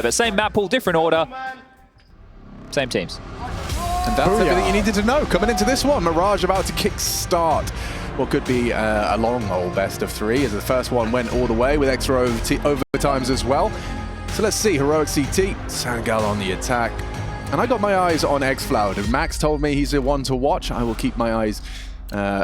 But same map pool, different order, same teams. And that's everything you needed to know coming into this one. Mirage about to kick-start what could be a long haul best of 3, as the first one went all the way with extra overtimes as well. So let's see, Heroic CT, Sangal on the attack. And I got my eyes on xFloud, and Max told me he's the one to watch. I will keep my eyes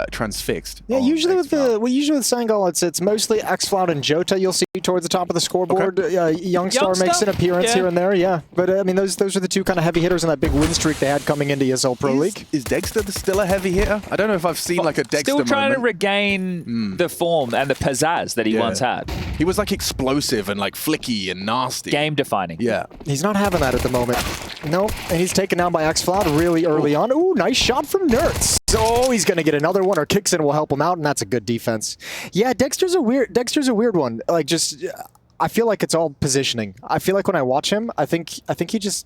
transfixed. Yeah, usually with Sangal, it's mostly xFloud and Jota you'll see towards the top of the scoreboard. Okay. Youngstar makes an appearance here and there, yeah. But I mean, those are the two kind of heavy hitters in that big win streak they had coming into ESL Pro League. Is Dexter still a heavy hitter? I don't know if I've seen like a Dexter Still trying moment. to regain the form and the pizzazz that he once had. He was like explosive and like flicky and nasty. Game defining. Yeah. He's not having that at the moment. Nope, and he's taken down by xFloud really early on. Ooh, nice shot from Nerds. Oh, he's gonna get another one, or Kixon will help him out, and that's a good defense. Yeah, Dexter's a weird one. Like, just I feel like it's all positioning. I feel like when I watch him, I think his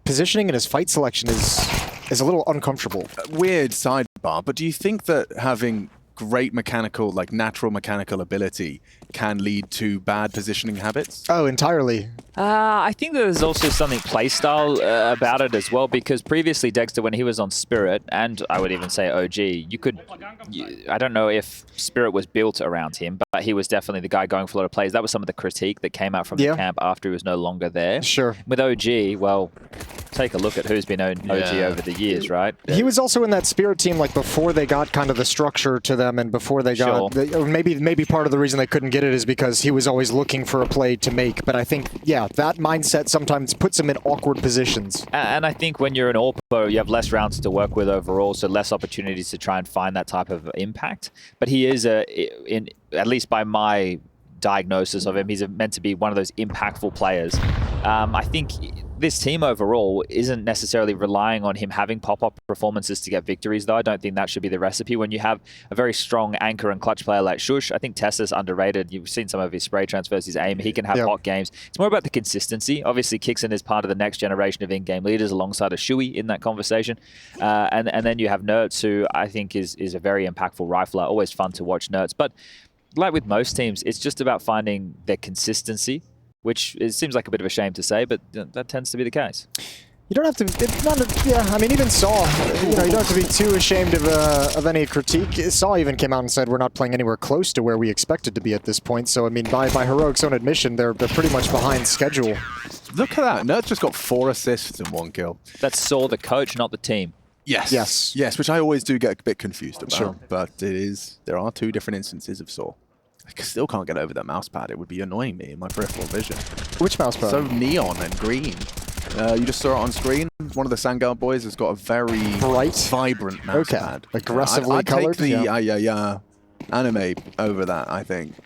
positioning and his fight selection is a little uncomfortable. Weird sidebar, but do you think that having great mechanical, like natural mechanical ability can lead to bad positioning habits? Oh, entirely. I think there's also something playstyle about it as well, because previously Dexter, when he was on Spirit, and I would even say OG, I don't know if Spirit was built around him, but he was definitely the guy going for a lot of plays. That was some of the critique that came out from the camp after he was no longer there. Sure. With OG, well, take a look at who's been OG over the years, right? He was also in that Spirit team like before they got kind of the structure to them, and before they got maybe part of the reason they couldn't get it is because he was always looking for a play to make. But I think, yeah, that mindset sometimes puts him in awkward positions. And I think when you're an AWPer, you have less rounds to work with overall, so less opportunities to try and find that type of impact. But he is, at least by my diagnosis of him, he's meant to be one of those impactful players. I think this team overall isn't necessarily relying on him having pop-up performances to get victories, though. I don't think that should be the recipe. When you have a very strong anchor and clutch player like Shush, I think Tessa's underrated. You've seen some of his spray transfers, his aim. He can have hot games. It's more about the consistency. Obviously, Kixon is part of the next generation of in-game leaders alongside a Shui in that conversation. And then you have Nerds, who I think is a very impactful rifler. Always fun to watch Nerds. But like with most teams, it's just about finding their consistency, which it seems like a bit of a shame to say, but that tends to be the case. You don't have to, I mean, even Saw, you don't have to be too ashamed of any critique. Saw even came out and said we're not playing anywhere close to where we expected to be at this point. So, I mean, by Heroic's own admission, they're pretty much behind schedule. Look at that. Nerds just got 4 assists and 1 kill. That's Saw, the coach, not the team. Yes, which I always do get a bit confused about. But there are 2 different instances of Saw. I still can't get over that mouse pad. It would be annoying me in my peripheral vision. Which mouse pad? So neon and green. You just saw it on screen. One of the Sangal boys has got a very bright, vibrant mouse pad. Aggressively colored. I'd take the anime over that, I think.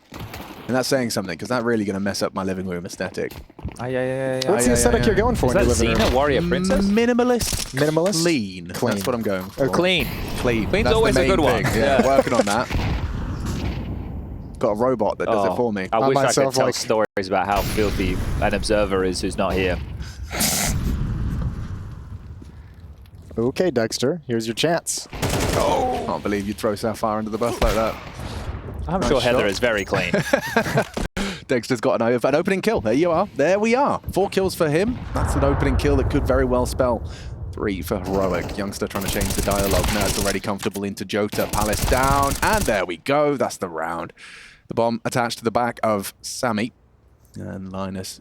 And that's saying something, because that's really going to mess up my living room aesthetic. What's the aesthetic you're going for in your living room? Xena Warrior Princess? Minimalist. Minimalist? Clean. That's what I'm going for. Clean. Clean. Clean's always a good one. Yeah, working on that. Got a robot that does it for me. I wish I could tell stories about how filthy an observer is who's not here. Okay, Dexter, here's your chance. Oh, can't believe you throw Sapphire under the bus like that. I'm sure Heather is very clean. Dexter's got an opening kill. There you are. There we are. 4 kills for him. That's an opening kill that could very well spell 3 for Heroic. Youngster trying to change the dialogue. Now it's already comfortable into Jota. Palace down. And there we go. That's the round. The bomb attached to the back of Sammy. And Linus.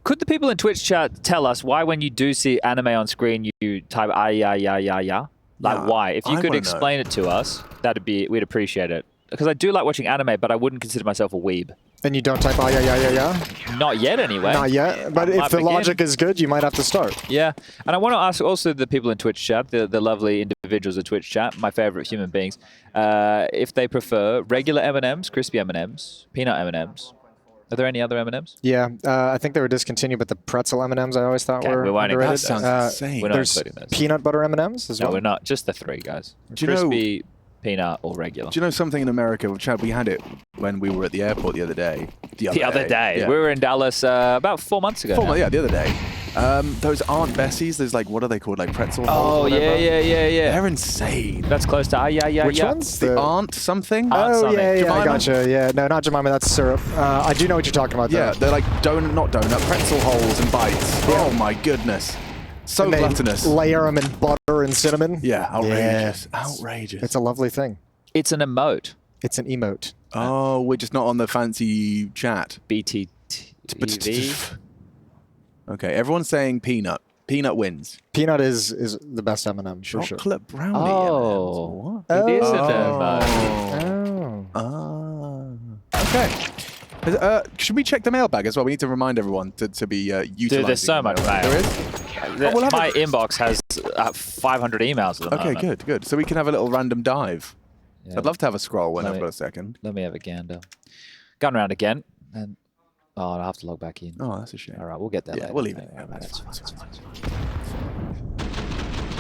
Could the people in Twitch chat tell us why when you do see anime on screen, you type yeah? Like why? If you could explain it to us, we'd appreciate it. Because I do like watching anime, but I wouldn't consider myself a weeb. And you don't type yeah? Not yet, anyway. Not yet, but if the logic is good, you might have to start. Yeah, and I want to ask also the people in Twitch chat, the lovely individuals of Twitch chat, my favorite human beings, if they prefer regular M&Ms, crispy M&Ms, peanut M&Ms. Are there any other M&Ms? Yeah, I think they were discontinued, but the pretzel M&Ms I always thought were underrated. That sounds insane. We're not including those. Peanut butter M&Ms as well? No, we're not. Just the 3, guys. Crispy, peanut, or regular. Do you know something in America? Chad, we had it when we were at the airport the other day. The other day. Yeah. We were in Dallas about 4 months ago. Yeah, the other day. Those aren't Bessies. There's like, what are they called? Like pretzel Oh, holes or whatever. yeah. They're insane. That's close to, yeah. Which ones? The aunt something? Aunt Oh, something. yeah, I Jemima? gotcha. Yeah, no, not Jemima, that's syrup. I do know what you're talking about, though. Yeah, they're like not donut, pretzel holes and bites. Yeah. Oh my goodness. So And they gluttonous. layer them in butter and cinnamon. Yeah, outrageous. Outrageous. It's a lovely thing. It's an emote. It's an emote. Oh, we're just not on the fancy chat. BTTV. Okay, everyone's saying peanut. Peanut wins. Peanut is the best M&M, for sure. Chocolate brownie. Oh. M&Ms. What? It is an emote. Oh. Okay. Should we check the mailbag as well? We need to remind everyone to be utilizing. Dude, there's so much mail. There is? We'll have My inbox has 500 emails at the Okay, moment. good. So we can have a little random dive. Yeah. I'd love to have a scroll when Let I've me- got a second. Let me have a gander. Gun around again. And I'll have to log back in. Oh, that's a shame. All right, we'll get there Yeah, later. we'll leave it. Yeah, That's that's fine, fine.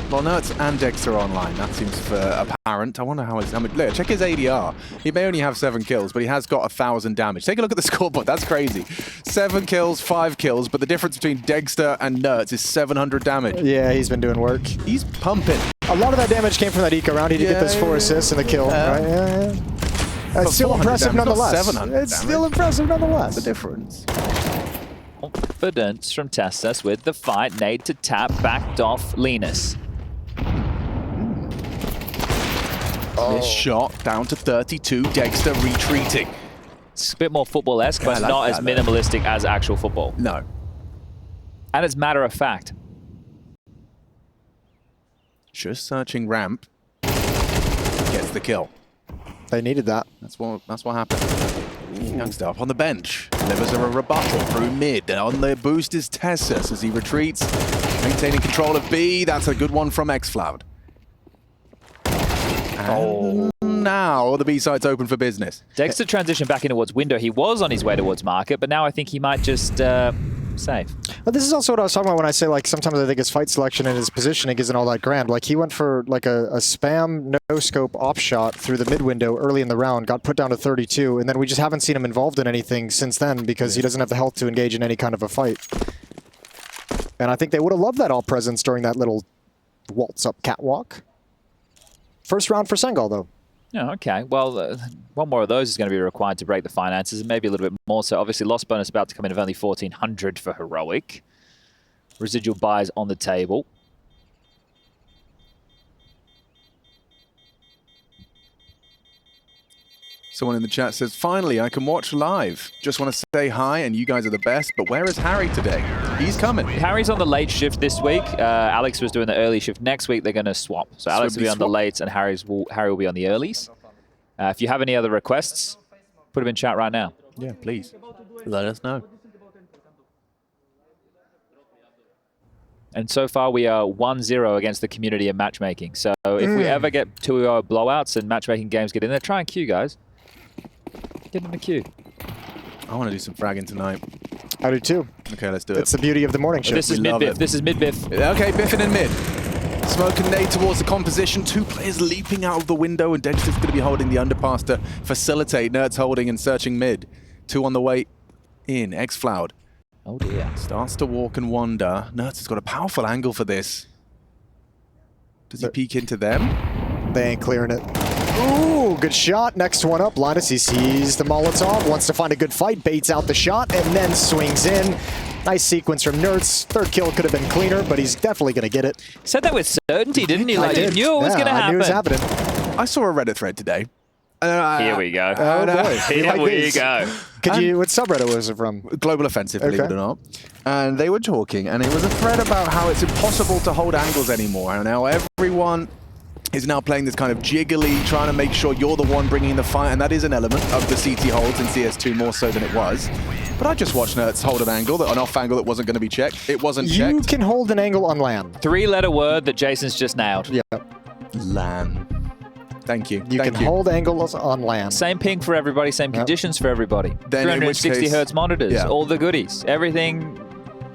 Well, Nerds and Dexter are online. That seems apparent. I wonder how much. Look, check his ADR. He may only have 7 kills, but he has got 1,000 damage. Take a look at the scoreboard. That's crazy. 7 kills, 5 kills, but the difference between Dexter and Nerds is 700 damage. Yeah, he's been doing work. He's pumping. A lot of that damage came from that eco round. He did get those 4 assists and the kill, right? Yeah. It's still 400 impressive damage, not nonetheless. 700 It's damage. still impressive nonetheless. The difference. Confidence from Tessus with the fight. Nade to tap, backed off Linus. This shot down to 32. Dexter retreating. It's a bit more football-esque, Yeah, I but like not that, as though. minimalistic as actual football. No. And it's matter of fact. Just searching ramp. Gets the kill. They needed that. That's what happened. Youngster up on the bench. Delivers a rebuttal through mid. On the boost is Tessus as he retreats. Maintaining control of B. That's a good one from xFloud. And now the B site's open for business. Dexter transitioned back in towards window. He was on his way towards market, but now I think he might just save. But this is also what I was talking about when I say, like, sometimes I think his fight selection and his positioning isn't all that grand. Like, he went for, like, a spam no-scope op shot through the mid window early in the round, got put down to 32, and then we just haven't seen him involved in anything since then because he doesn't have the health to engage in any kind of a fight. And I think they would have loved that all presence during that little waltz-up catwalk. First round for Sangal, though. Yeah, okay. Well, one more of those is going to be required to break the finances, and maybe a little bit more. So obviously, loss bonus about to come in of only 1,400 for Heroic. Residual buys on the table. Someone in the chat says, finally, I can watch live. Just want to say hi, and you guys are the best, but where is Harry today? He's coming. Harry's on the late shift this week. Alex was doing the early shift. Next week, they're going to swap. So Alex will be on the late, and Harry will be on the earlies. If you have any other requests, put them in chat right now. Yeah, please. Let us know. And so far, we are 1-0 against the community in matchmaking. So if we ever get 2-0 blowouts and matchmaking games get in there, try and queue, guys. Get in the queue. I want to do some fragging tonight. I do too. Okay, let's do it. It's the beauty of the morning shift. This is We love mid-biff. it. This is mid-biff. Okay, biffing in mid. Smoke and nade towards the composition. 2 players leaping out of the window, and Dexter's going to be holding the underpass to facilitate. Nerds holding and searching mid. 2 on the way in. xFloud Oh, dear. starts to walk and wander. Nerds has got a powerful angle for this. Does he peek into them? They ain't clearing it. Ooh, good shot. Next one up. Linus, he sees the Molotov, wants to find a good fight, baits out the shot, and then swings in. Nice sequence from Nerds. Third kill could have been cleaner, but he's definitely going to get it. Said that with certainty, didn't you? Like, you knew it was going to I knew it was happen. happening. I saw a Reddit thread today. Here we go. Oh, boy. Here we go. Could you, what subreddit was it from? Global Offensive, believe Okay. it or not. And they were talking, and it was a thread about how it's impossible to hold angles anymore. And now everyone is now playing this kind of jiggly, trying to make sure you're the one bringing the fight, and that is an element of the CT holds in CS2 more so than it was. But I just watched Nerds hold an angle, an off angle that wasn't going to be checked. It wasn't You checked. can hold an angle on land. 3-letter word that Jason's just nailed. Yeah. LAN. Thank you. You Thank can hold angles on land. Same ping for everybody, same conditions for everybody. Then in which 360 case- hertz monitors, yeah. all the goodies, everything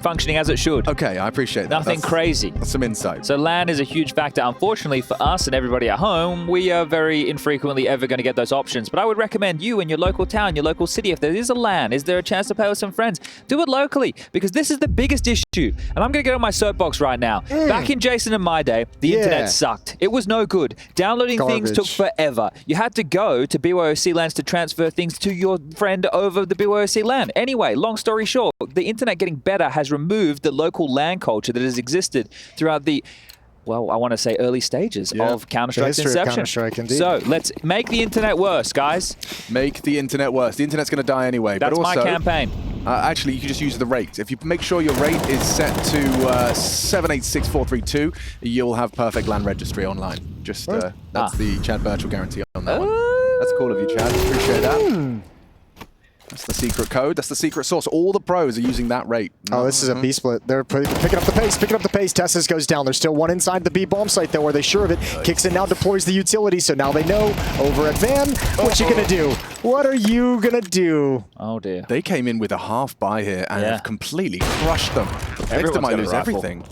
functioning as it should. Okay, I appreciate that. Nothing crazy. That's some insight. So LAN is a huge factor. Unfortunately for us and everybody at home, we are very infrequently ever going to get those options. But I would recommend you in your local town, your local city, if there is a LAN, is there a chance to play with some friends? Do it locally, because this is the biggest issue. And I'm going to get on my soapbox right now. Back in Jason and my day, the internet sucked. It was no good. Downloading things took forever. You had to go to BYOC LANs to transfer things to your friend over the BYOC LAN. Anyway, long story short, the internet getting better has removed the local LAN culture that has existed throughout the, well, I want to say early stages of Counter-Strike's inception. Counter-Strike, indeed. So let's make the internet worse, guys. Make the internet worse. The internet's going to die anyway. That's but also, my campaign. Actually, you can just use the rate. If you make sure your rate is set to 786432, you'll have perfect LAN registry online. Just that's the Chad Virtual guarantee on that one. That's cool of you, Chad. Appreciate that. That's the secret code. That's the secret source. All the pros are using that rate. Oh, this is a B split. They're picking up the pace, Tessus goes down. There's still one inside the B bomb site, though. Are they sure of it? Kicks in now, deploys the utility, so now they know. Over at Van, what you gonna do? What are you gonna do? Oh, dear. They came in with a half buy here and have completely crushed them. Next time I lose everything.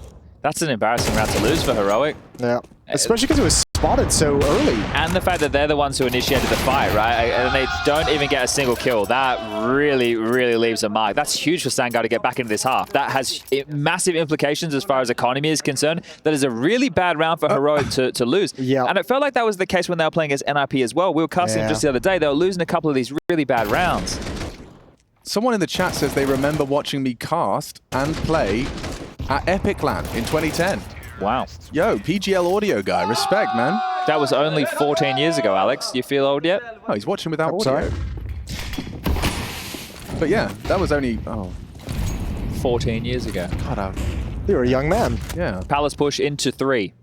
That's an embarrassing round to lose for Heroic. Yeah, especially because it was spotted so early. And the fact that they're the ones who initiated the fight, right? And they don't even get a single kill. That really, really leaves a mark. That's huge for Sangal to get back into this half. That has massive implications as far as economy is concerned. That is a really bad round for Heroic to lose. Yeah. And it felt like that was the case when they were playing as NIP as well. We were casting just the other day. They were losing a couple of these really bad rounds. Someone in the chat says they remember watching me cast and play at Epic LAN in 2010. Wow. Yo, PGL audio guy, respect, man. That was only 14 years ago, Alex. You feel old yet? Oh, he's watching without audio. Sorry. But yeah, that was only 14 years ago. God, You were a young man. yeah. Palace push into 3.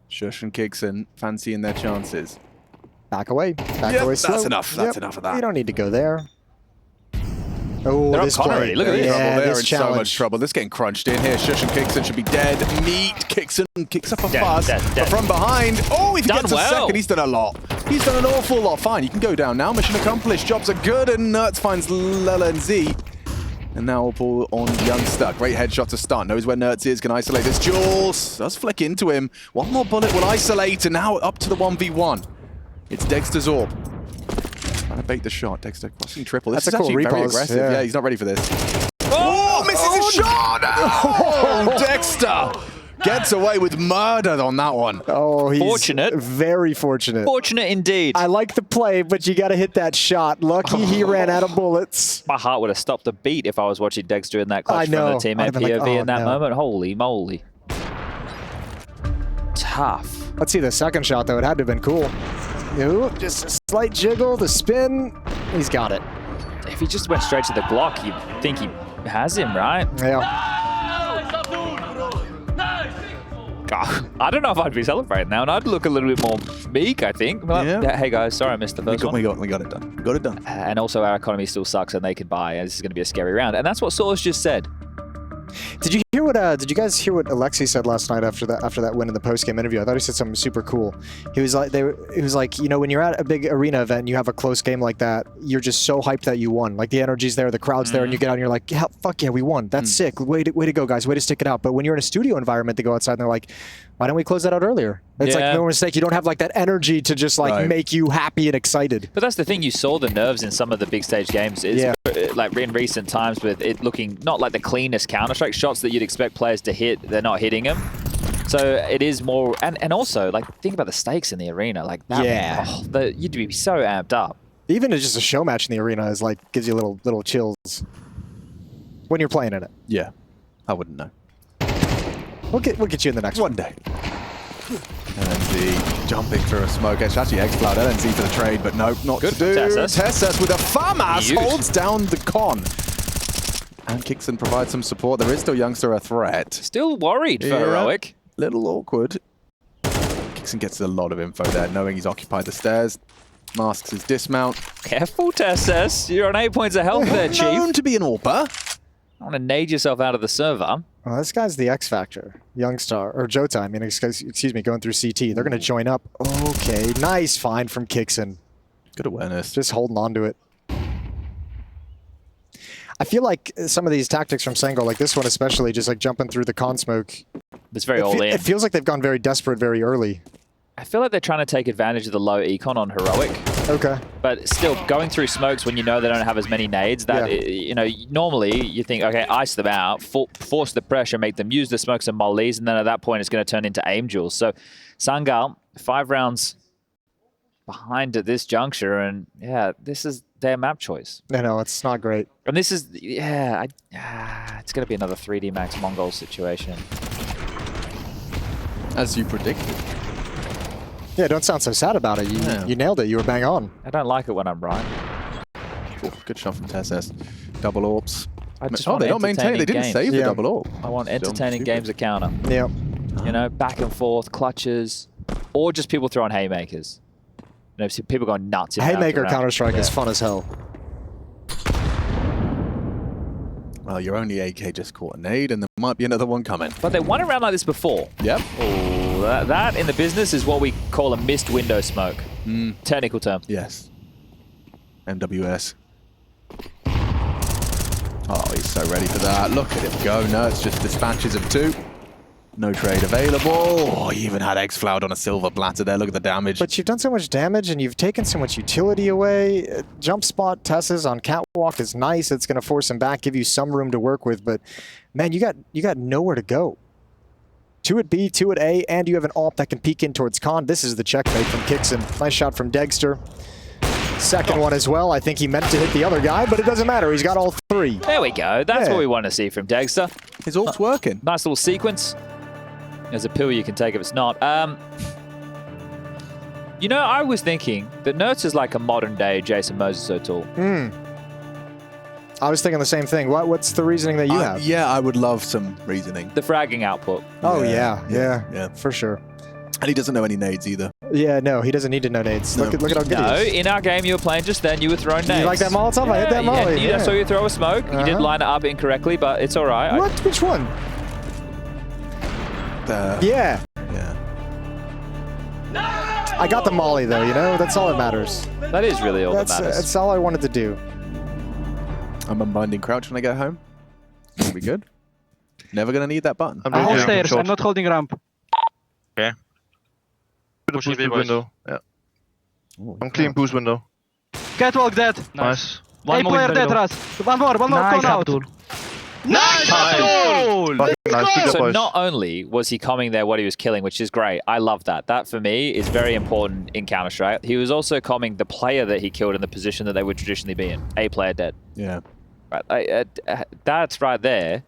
Shush and Kixon fancying their chances. Back away. Back away slow. That's enough. That's enough of that. You don't need to go there. Oh, They're this on Connor play. already. Look at this. They're this in challenge. so much trouble. This is getting crunched in here. Shush and Kixon should be dead. Meat. Kixon kicks up a fuss. But from behind, oh, if he gets a second, he's done a lot. He's done an awful lot. Fine, you can go down now. Mission accomplished. Jobs are good, and Nertz finds Lela and Z. And now we'll pull on Youngster. Great headshot to start. Knows where Nertz is. Can isolate this. Jules does flick into him. One more bullet will isolate, and now up to the 1v1. It's Dexter's Orb. Trying to bait the shot. Dexter crossing triple. This That's is a cool actually very repulse, aggressive. yeah. Yeah, he's not ready for this. Oh, misses his shot! Oh, Dexter gets away with murder on that one. Oh, he's Fortunate. Very fortunate. Fortunate indeed. I like the play, but you got to hit that shot. Lucky he ran out of bullets. My heart would have stopped a beat if I was watching Dexter in that clutch from the teammate POV in that moment. Holy moly. Tough. Let's see the second shot, though. It had to have been cool. Ooh, just a slight jiggle, the spin. He's got it. If he just went straight to the Glock, you'd think he has him, right? Yeah. God, I don't know if I'd be celebrating now, and I'd look a little bit more meek, I think. But, Yeah. Hey guys, sorry I missed the first one. We got it done. We got it done. And also our economy still sucks and they could buy, and this is going to be a scary round. And that's what Source just said. Did you hear what? Did you guys hear what Alexi said last night after that win in the post-game interview? I thought he said something super cool. He was like, you know, when you're at a big arena event and you have a close game like that, you're just so hyped that you won. Like the energy's there, the crowd's there, and you get out and you're like, yeah, fuck yeah, we won. That's sick. Way to go, guys. Way to stick it out. But when you're in a studio environment, they go outside and they're like, why don't we close that out earlier? It's like no mistake. You don't have like that energy to just like make you happy and excited. But that's the thing. You saw the nerves in some of the big stage games. It's like in recent times with it looking not like the cleanest Counter-Strike shots that you'd expect players to hit. They're not hitting them. So it is more, and also like think about the stakes in the arena. Like that, you'd be so amped up. Even just a show match in the arena is like gives you little chills when you're playing in it. Yeah, I wouldn't know. We'll get you in the next one. Day. LNZ jumping through a smoke. It's actually X-Cloud. LNZ for the trade, but no, not good. to do. Tessas with a FAMAS holds down the con. And Kixon provides some support. There is still Youngster a threat. Still worried for Heroic. Little awkward. Kixon gets a lot of info there, knowing he's occupied the stairs. Masks his dismount. Careful, Tessus. You're on 8 points of health there, Chief. Known to be an AWPer. I want to nade yourself out of the server. Well, this guy's the X Factor. Youngstar, or Jota, I mean, excuse me, going through CT. They're going to join up. Okay, nice find from Kixon. Good awareness. Just holding on to it. I feel like some of these tactics from Sangal, like this one especially, just like jumping through the con smoke. It's very all in. It feels like they've gone very desperate very early. I feel like they're trying to take advantage of the low econ on Heroic. Okay. But still, going through smokes when you know they don't have as many nades, you know, normally you think, okay, ice them out, force the pressure, make them use the smokes and mollies, and then at that point it's going to turn into aim duels. So Sangal, 5 rounds behind at this juncture, and yeah, this is their map choice. No, it's not great. And this is, yeah, it's going to be another 3D Max Mongol situation. As you predicted. Yeah, don't sound so sad about it. You nailed it. You were bang on. I don't like it when I'm right. Ooh, good shot from TSS. Double orbs. Oh, they don't maintain. They didn't save the double orb. I want entertaining games that counter. Yep. You know, back and forth, clutches, or just people throwing haymakers. You know, see people going nuts. Haymaker Counter-Strike is fun as hell. Well, your only AK just caught a nade, and there might be another one coming. But they won a round like this before. Yep. Oh, that in the business is what we call a missed window smoke. Technical term. Yes. MWS. Oh, he's so ready for that. Look at him go. No, it's just dispatches of 2. No trade available. Oh, he even had X-Floud on a silver platter there. Look at the damage. But you've done so much damage and you've taken so much utility away. Jump spot Tess's on Catwalk is nice. It's going to force him back, give you some room to work with. But, man, you got nowhere to go. 2 at B, 2 at A, and you have an AWP that can peek in towards Con. This is the checkmate from Kixon. Nice shot from Degster. Second one as well. I think he meant to hit the other guy, but it doesn't matter. He's got all 3. There we go. That's what we want to see from Degster. His ult's working. Nice little sequence. There's a pill you can take if it's not. You know, I was thinking that Nertz is like a modern-day Jason Moses O'Toole. I was thinking the same thing. What's the reasoning that you have? Yeah, I would love some reasoning. The fragging output. Oh, yeah, for sure. And he doesn't know any nades either. Yeah, no, he doesn't need to know nades. No. Look at how good he is. In our game you were playing just then, you were throwing nades. You like that Molotov? I hit that molly. I saw you throw a smoke. You did line it up incorrectly, but it's all right. What? Which one? Yeah. I got the molly, though, you know? That's all that matters. That is really all that matters. That's all I wanted to do. I'm unbinding crouch when I get home. It'll be good. Never going to need that button. I'm holding stairs. I'm not holding ramp. Okay. Push window. Yeah. I'm clean boost window. Catwalk dead. Nice. One player dead, Ras. One more. Nice, out. Nice! Nice. So not only was he coming there what he was killing, which is great. I love that. That, for me, is very important in Counter-Strike. He was also calming the player that he killed in the position that they would traditionally be in. A player dead. Yeah. Right. That's right there.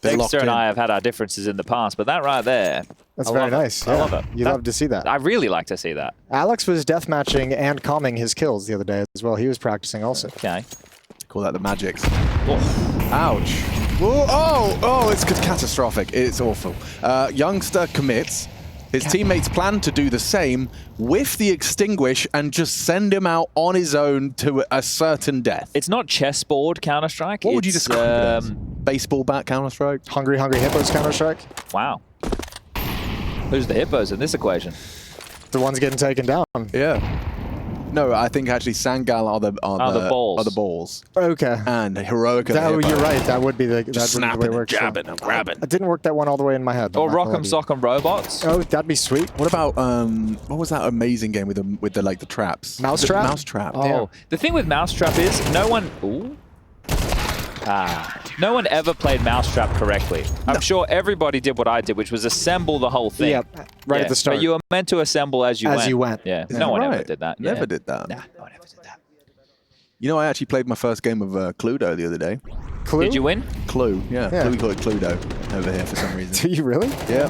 Dexter and I have had our differences in the past, but that right there... That's very nice. I love it. You love to see that. I really like to see that. Alex was deathmatching and calming his kills the other day as well. He was practicing also. Okay. Call that the magics. Oh. Ouch. Oh, it's catastrophic. It's awful. Youngster commits. His teammates plan to do the same, whiff the extinguish, and just send him out on his own to a certain death. It's not chessboard Counter-Strike. What would you describe it as? Baseball bat Counter-Strike? Hungry Hippos Counter-Strike? Wow. Who's the hippos in this equation? The ones getting taken down. Yeah. No, I think actually Sangal are the balls. Are the balls. Okay. And Heroic. You're right. That would be the snapping, way it works. jabbing, and grabbing. It didn't work that one all the way in my head. Or Rock'em Sock'em Robots. Oh, that'd be sweet. What about what was that amazing game with the traps? Mousetrap. Mousetrap. Oh, yeah. The thing with Mousetrap is no one. No one ever played Mousetrap correctly. I'm sure everybody did what I did, which was assemble the whole thing. Yep, right at the start. But you were meant to assemble as you went. Yeah, no one ever did that. Never did that. Nah, no one ever did that. You know, I actually played my first game of Cluedo the other day. Clue? Did you win? Clue, yeah. We call it Cluedo over here for some reason. Do you really? Yeah.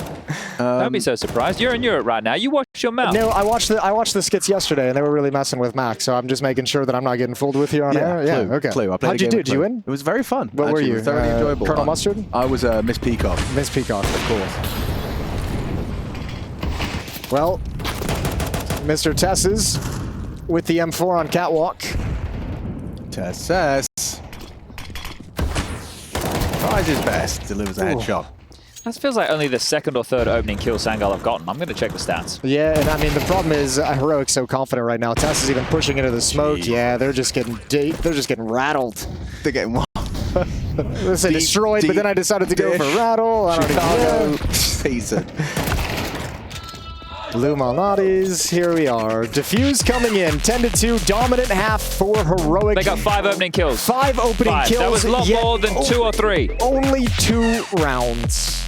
Don't be so surprised. You're in Europe right now. You watch your mouth. No, I watched the skits yesterday, and they were really messing with Max. So I'm just making sure that I'm not getting fooled with here on air. Clue, Yeah, okay. Clue. How'd you do? Did you win? It was very fun. What were you? It was thoroughly enjoyable. Colonel Mustard? I was Miss Peacock. Miss Peacock, of course. Well, Mr. Tess's with the M4 on Catwalk. Tess. Tries his best, delivers a headshot. That feels like only the second or third opening kill Sangal have gotten. I'm going to check the stats. Yeah, and I mean the problem is Heroic's so confident right now. Tess is even pushing into the smoke. Jeez. Yeah, they're just getting rattled. They're getting what? Let's say destroyed, but then I decided to go for rattle. I don't Chicago season. Blue Malnati's, here we are. Diffuse coming in, 10-2, dominant half for Heroic. They got 5 opening kills. 5 opening kills. That was a lot more than 2 or 3. Only 2 rounds.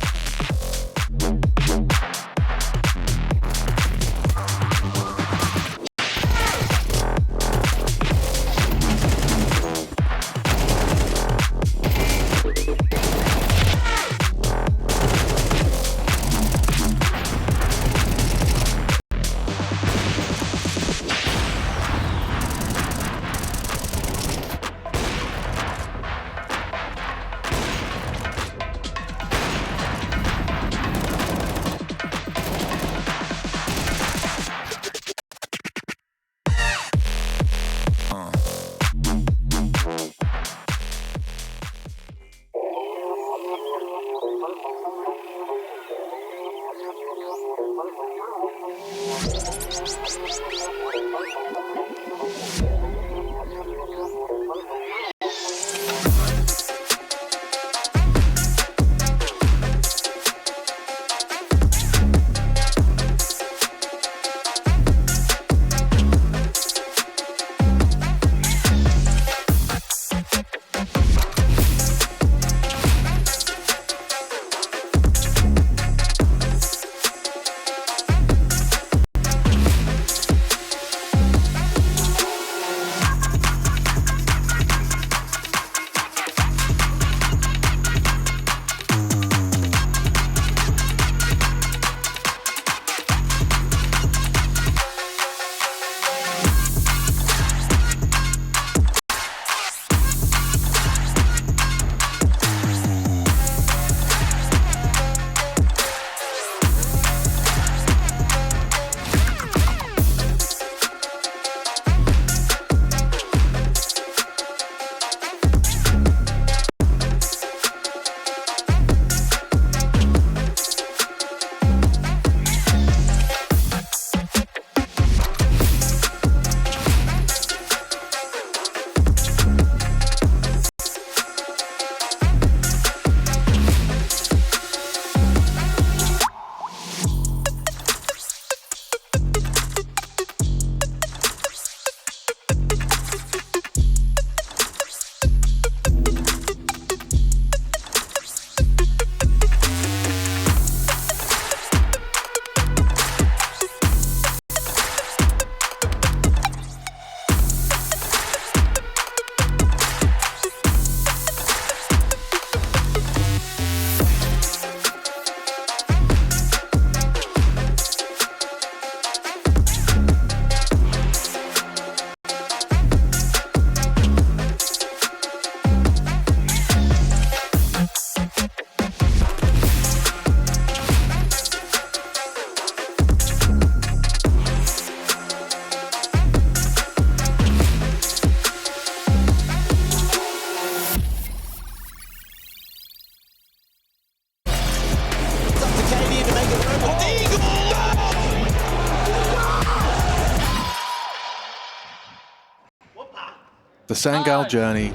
The Sangal journey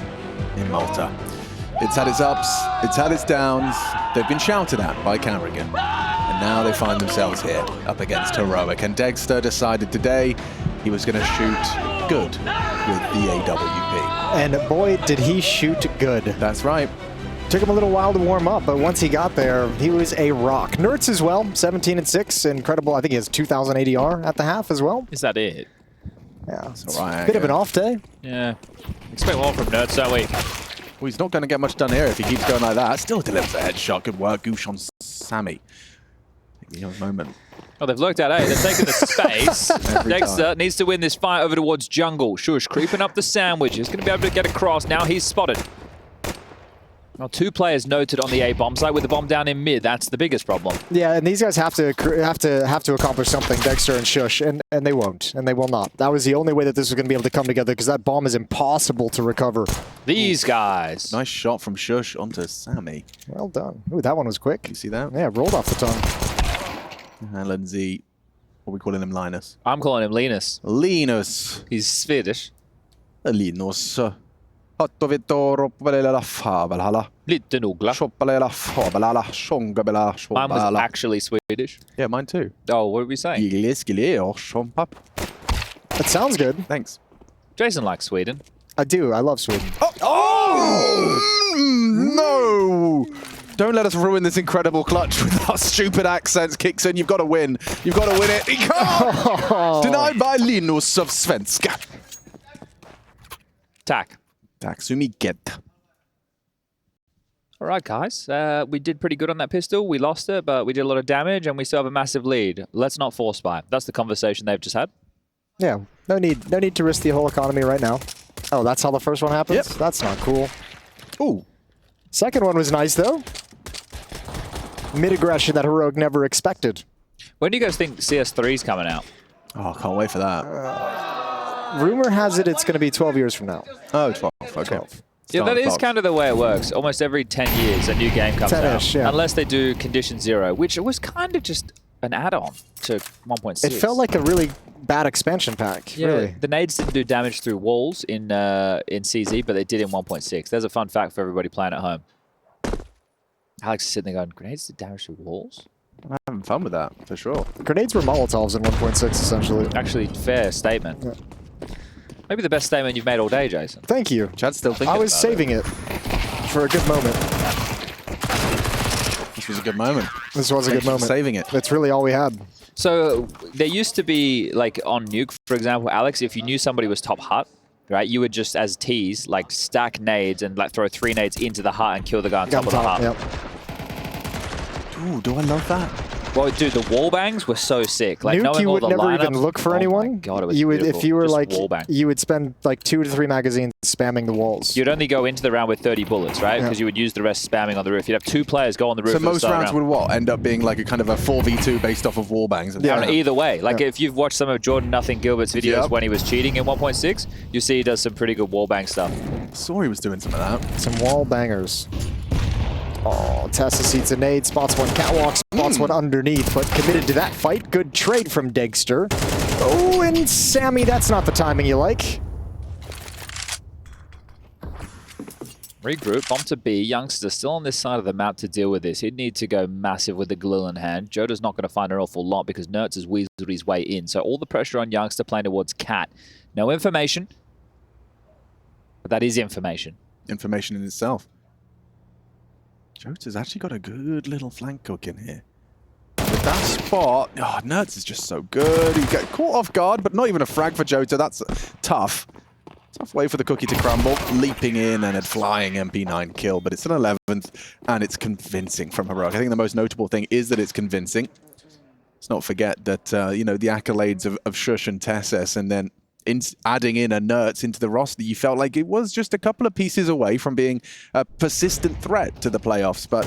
in Malta. It's had its ups, it's had its downs. They've been shouted at by Carrigan. And now they find themselves here, up against Heroic. And Dexter decided today he was going to shoot good with the AWP. And boy, did he shoot good. That's right. Took him a little while to warm up, but once he got there, he was a rock. Nertz as well, 17-6, incredible. I think he has 2,000 ADR at the half as well. Is that it? Yeah, it's all right, a bit of an off day. Yeah. Expect more from Nertz, don't we? Well, he's not going to get much done here if he keeps going like that. Still delivers a headshot. Good work, Goosh on Sammy. Taking a moment. Oh, they've looked at it. They've taken the space. Dexter needs to win this fight over towards jungle. Shush creeping up the sandwich. He's going to be able to get across. Now he's spotted. Well, 2 players noted on the A bomb site with the bomb down in mid. That's the biggest problem. Yeah, and these guys have to accomplish something, Dexter and Shush, and they won't, and they will not. That was the only way that this was going to be able to come together because that bomb is impossible to recover. These guys. Nice shot from Shush onto Sammy. Well done. Ooh, that one was quick. You see that? Yeah, rolled off the tongue. And Lindsay, what are we calling him, Linus? I'm calling him Linus. Linus. He's Swedish. Linus. Hattovito roppelella favelhala. Lite nogla. Shoppalella favelala. Shongabella Mine was shoppala. actually Swedish. Yeah, mine too. Oh, what did we say? Shompap. That sounds good. Thanks. Jason likes Sweden. I do. I love Sweden. No! Don't let us ruin this incredible clutch with our stupid accents. Kicks in, you've got to win. You've got to win it. He can't! Denied by Linus of Svenska. Tack. Taksumi get. All right, guys. We did pretty good on that pistol. We lost it, but we did a lot of damage, and we still have a massive lead. Let's not force buy. That's the conversation they've just had. Yeah, no need to risk the whole economy right now. Oh, that's how the first one happens? Yep. That's not cool. Ooh. Second one was nice, though. Mid-aggression that Heroic never expected. When do you guys think CS3 is coming out? Oh, I can't wait for that. Rumor has it it's going to be 12 years from now. Oh, 12. Okay. 12. Yeah, that is kind of the way it works. Almost every 10 years, a new game comes out. 10-ish, yeah. Unless they do Condition 0, which was kind of just an add-on to 1.6. It felt like a really bad expansion pack, Yeah, really. the nades didn't do damage through walls in CZ, but they did in 1.6. There's a fun fact for everybody playing at home. Alex is sitting there going, grenades did damage through walls? I'm having fun with that, for sure. Grenades were Molotovs in 1.6, essentially. Actually, fair statement. Yeah. Maybe the best statement you've made all day, Jason. Thank you. Chad's still thinking I was about saving it for a good moment. This was a good moment. This was a good Thanks for moment. saving it. That's really all we had. So there used to be, like on Nuke, for example, Alex, if you knew somebody was top hut, right, you would just, as tease, like stack nades and like throw 3 nades into the hut and kill the guy on top of the hut. Yep. Ooh, do I love that? Well, dude, the wall bangs were so sick. Like, Nuke, knowing you all would the never lineups, even look for oh anyone. My God, it was you would, beautiful. if you were Just like, wall bang. you would spend like 2 to 3 magazines spamming the walls. You'd only go into the round with 30 bullets, right? Because you would use the rest spamming on the roof. You'd have 2 players go on the roof. So at the most start rounds round. would what? End up being like a kind of a 4v2 based off of wall bangs. And Yeah. Either way, like Yeah. if you've watched some of Jordan Nothing Gilbert's videos Yep. when he was cheating in 1.6, you see he does some pretty good wall bang stuff. I saw he was doing some of that. Some wall bangers. Oh, Tessa seats a nade, spots one catwalk, spots one underneath, but committed to that fight. Good trade from Degster. Oh, and Sammy, that's not the timing you like. Regroup, bomb to B. Youngster still on this side of the map to deal with this. He'd need to go massive with the Glue in hand. Joda's not going to find an awful lot because Nertz has weaseled his way in. So all the pressure on Youngster playing towards Cat. No information, but that is information. Information in itself. Jota's actually got a good little flank cook in here. With that spot, oh, Nertz is just so good. He got caught off guard, but not even a frag for Jota. That's tough. Tough way for the cookie to crumble. Leaping in and a flying MP9 kill, but it's an 11th, and it's convincing from Heroic. I think the most notable thing is that it's convincing. Let's not forget that, you know, the accolades of Shush and Tesses, and then adding in a Nertz into the roster, you felt like it was just a couple of pieces away from being a persistent threat to the playoffs, but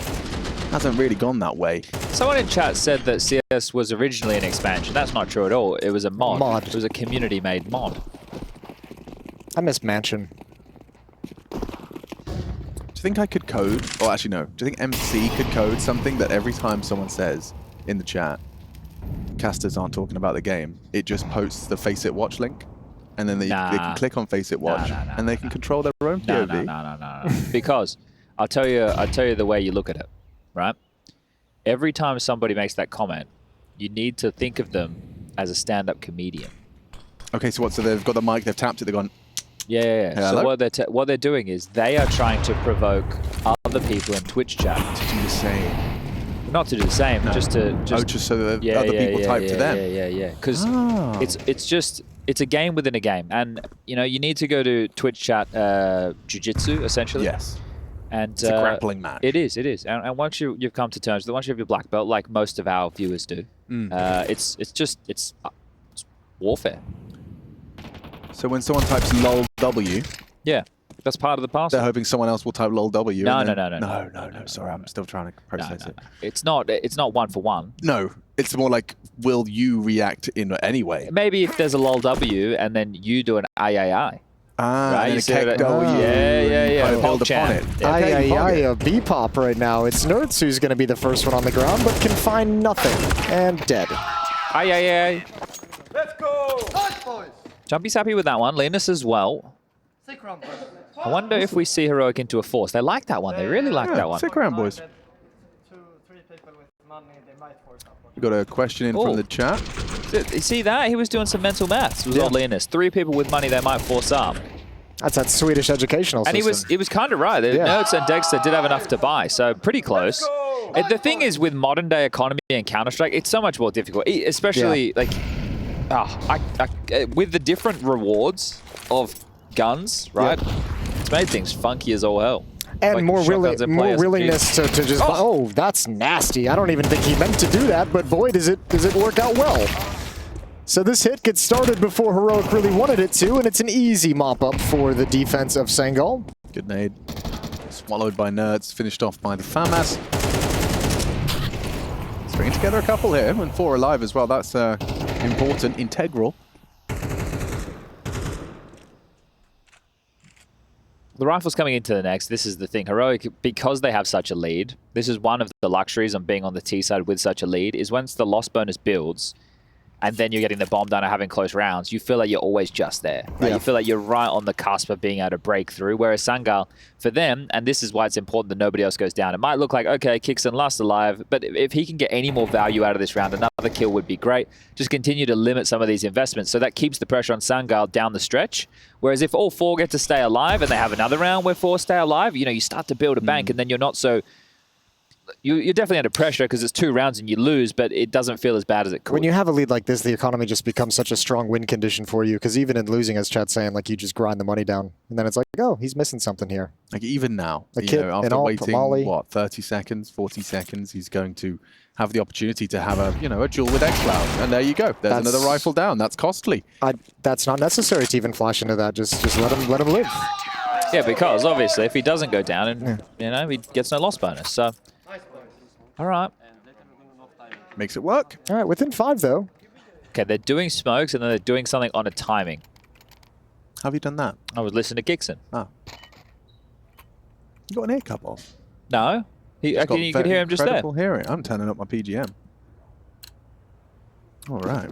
hasn't really gone that way. Someone in chat said that CS was originally an expansion. That's not true at all. It was a mod. It was a community-made mod. I miss Mansion. Do you think I could code? Or actually, no. Do you think MC could code something that every time someone says in the chat, casters aren't talking about the game, it just posts the Face It Watch link? And then they can click on Face It Watch and they can control their own POV? No. Because I'll tell you the way you look at it, right? Every time somebody makes that comment, you need to think of them as a stand-up comedian. Okay, so what? So they've got the mic, they've tapped it, they've gone... Yeah. Hello? So what they're doing is they are trying to provoke other people in Twitch chat to do the same. Not to do the same, just so that other people type to them. Yeah. Because it's a game within a game, and you know you need to go to Twitch chat jiu-jitsu essentially. Yes. And it's a grappling match. It is. And once you've come to terms with it, once you have your black belt, like most of our viewers do, it's warfare. So when someone types lol W, yeah, that's part of the parcel. They're hoping someone else will type lol W. No. Sorry, I'm still trying to process it. It's not one for one. No, it's more like, will you react in any way? Maybe if there's a lol W and then you do an III. Right, you a Keck W. Yeah. Build upon it. A B-pop right now. It's Nertz who's going to be the first one on the ground, but can find nothing. And dead. Let's go! Jumpy's happy with that one. Linus as well. I wonder if we see Heroic into a force. They like that one. They really like that one. Stick around, boys. We got a question in from the chat. You see that? He was doing some mental maths. It was all Linus. 3 people with money they might force up. That's that Swedish educational system. And he was kind of right. Nerds and Dexter did have enough to buy, so pretty close. The thing is, with modern day economy and Counter-Strike, it's so much more difficult, especially like with the different rewards of guns, right? It's made things funky as all hell. And like more willingness to just oh, that's nasty. I don't even think he meant to do that, but boy, does it work out well. So this hit gets started before Heroic really wanted it to, and it's an easy mop-up for the defense of Sangal. Good nade. Swallowed by Nerds, finished off by the FAMAS. Stringing together a couple here, and 4 alive as well. That's important, integral. The rifle's coming into the next. This is the thing. Heroic, because they have such a lead, this is one of the luxuries on being on the T side with such a lead, is once the loss bonus builds, and then you're getting the bomb down and having close rounds, you feel like you're always just there. Right? You feel like you're right on the cusp of being able to break through. Whereas Sangal, for them, and this is why it's important that nobody else goes down, it might look like, okay, Kixon last alive, but if he can get any more value out of this round, another kill would be great. Just continue to limit some of these investments. So that keeps the pressure on Sangal down the stretch. Whereas if all 4 get to stay alive and they have another round where 4 stay alive, you start to build a bank, and then you're not so... You're definitely under pressure because it's 2 rounds and you lose, but it doesn't feel as bad as it could. When you have a lead like this, the economy just becomes such a strong win condition for you, because even in losing, as Chad's saying, like, you just grind the money down, and then it's like, oh, he's missing something here. Like, even now, after waiting, what, 30 seconds, 40 seconds, he's going to have the opportunity to have a duel with xCloud, and there you go. There's another rifle down. That's costly. That's not necessary to even flash into that. Just let him live. Yeah, because obviously if he doesn't go down, and he gets no loss bonus. So. All right. Makes it work. All right, within 5, though. Okay, they're doing smokes, and then they're doing something on a timing. How have you done that? I was listening to Kixon. Oh. You got an ear cup off? No. You could hear him just there. Incredible hearing. I'm turning up my PGM. All right.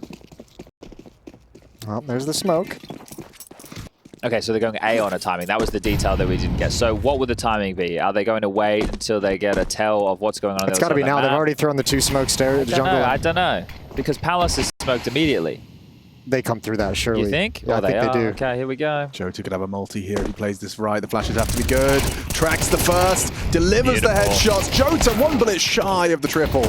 Well, there's the smoke. Okay, so they're going A on a timing. That was the detail that we didn't get. So what would the timing be? Are they going to wait until they get a tell of what's going on? It's got to be now. They've already thrown the 2 smoke stairs. I don't know. Because Palace is smoked immediately. They come through that, surely. You think? Yeah, I think they do. Okay, here we go. Jota could have a multi here if he plays this right. The flashes have to be good. Tracks the first. Delivers the headshots. Jota 1 bullet shy of the triple.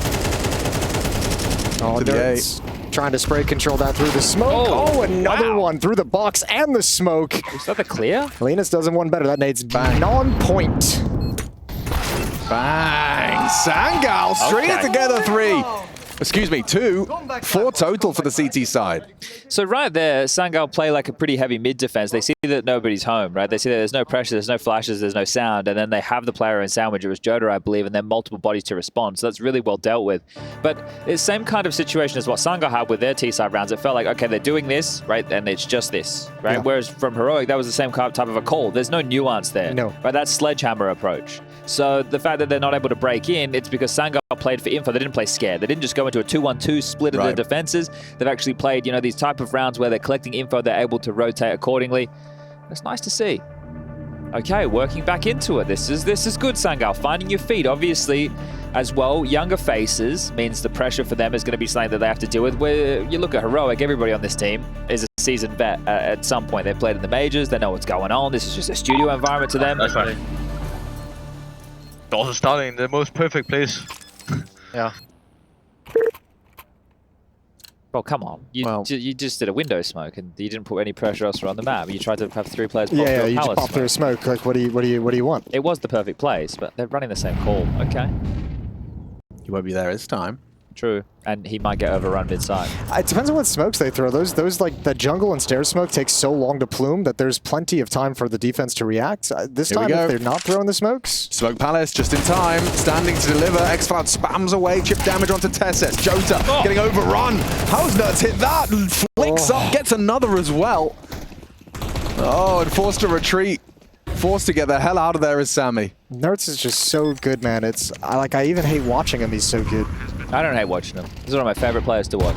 Oh, Nerds trying to spray control that through the smoke. Oh, another one through the box and the smoke. Is that the clear? Linus does one better. That nade's bang on point. Bang! Sangal stringing it together 3. Excuse me, 2. 4 total for the CT side. So right there, Sangal play like a pretty heavy mid defense. They see that nobody's home, right? They see that there's no pressure, there's no flashes, there's no sound, and then they have the player in sandwich. It was Jota, I believe, and then multiple bodies to respond. So that's really well dealt with. But it's the same kind of situation as what Sangal had with their T-side rounds. It felt like, okay, they're doing this, right? And it's just this, right? Yeah. Whereas from Heroic, that was the same type of a call. There's no nuance there. No. Right? That's sledgehammer approach. So the fact that they're not able to break in, it's because Sangal played for info. They didn't play scared. They didn't just go into a 2-1-2 split of their defenses. They've actually played, these type of rounds where they're collecting info. They're able to rotate accordingly. It's nice to see. Okay, working back into it. This is good, Sangal. Finding your feet, obviously, as well. Younger faces means the pressure for them is going to be something that they have to deal with. Where you look at Heroic, everybody on this team is a seasoned vet at some point. They've played in the majors. They know what's going on. This is just a studio environment to them. That's right. Also starting in the most perfect place. Yeah. Well, come on. You just did a window smoke and you didn't put any pressure elsewhere on the map. You tried to have 3 players pop through a you just pop through a smoke. Like, what do you want? It was the perfect place, but they're running the same call. Okay. He won't be there this time. True. And he might get overrun mid-side. It depends on what smokes they throw. Those like the jungle and stairs smoke takes so long to plume that there's plenty of time for the defense to react. This time, if they're not throwing the smokes. Smoke Palace just in time, standing to deliver. xCloud spams away, chip damage onto Tesses. Jota getting overrun. How's Nerds hit that? Flicks up, gets another as well. Oh, and forced to retreat. Forced to get the hell out of there is Sammy. Nerds is just so good, man. I even hate watching him. He's so good. I don't hate watching him. He's one of my favorite players to watch.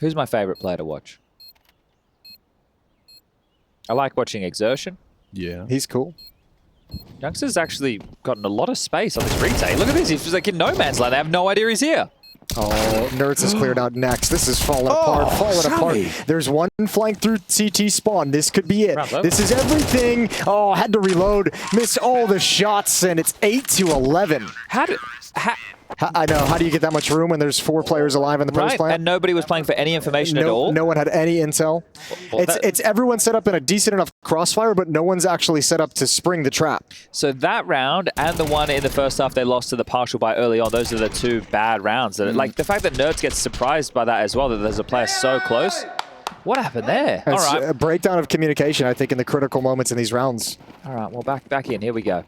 Who's my favorite player to watch? I like watching Exertion. Yeah. He's cool. Youngster's actually gotten a lot of space on this retake. Look at this. He's like in no man's land. They have no idea he's here. Oh, Nerds is cleared out next. This is falling apart, Sammy. There's one flank through CT spawn. This could be it. Bravo. This is everything. Oh, had to reload. Missed all the shots, and it's 8-11. I know. How do you get that much room when there's 4 players alive in the post plant? And nobody was playing for any information at all? No one had any intel. Well, It's everyone set up in a decent enough crossfire, but no one's actually set up to spring the trap. So that round and the one in the first half they lost to the partial buy early on, those are the 2 bad rounds. That like the fact that Nerds gets surprised by that as well, that there's a player so close. What happened there? It's All right. a breakdown of communication, I think, in the critical moments in these rounds. All right, well, back in. Here we go.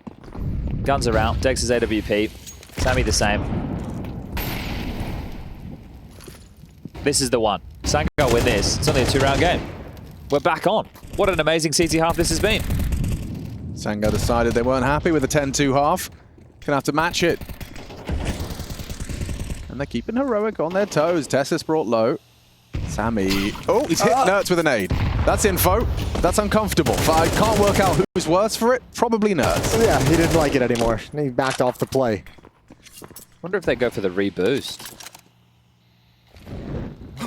Guns are out. Dex is AWP. Sammy the same. This is the one. Sangal win this. It's only a 2-round game. We're back on. What an amazing CT half this has been. Sangal decided they weren't happy with the 10-2 half. Gonna have to match it. And they're keeping Heroic on their toes. Tessus brought low. Sammy. Oh, he's hit Nerds with a nade. That's info. That's uncomfortable. I can't work out who's worse for it. Probably Nerds. Yeah, he didn't like it anymore. He backed off the play. Wonder if they go for the reboost.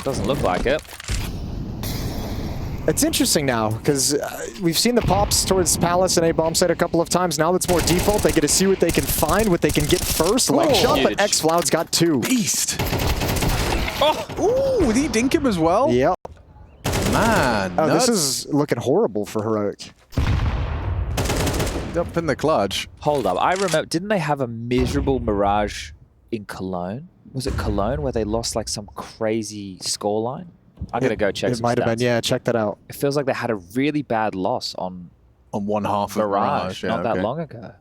Doesn't look like it. It's interesting now, because we've seen the pops towards Palace and A-bomb site a couple of times. Now that's more default. They get to see what they can find, what they can get first. Leg shot, but xFloud's got 2. Beast. Oh! Ooh, did he dink him as well? Yep. Man. Oh, this is looking horrible for Heroic. Up in the clutch. Hold up. I remember, didn't they have a miserable Mirage in Cologne? Was it Cologne where they lost like some crazy scoreline? I'm going to go check It some might have stats. been, yeah, check that out. It feels like they had a really bad loss on one half of Mirage yeah, not that okay. long ago.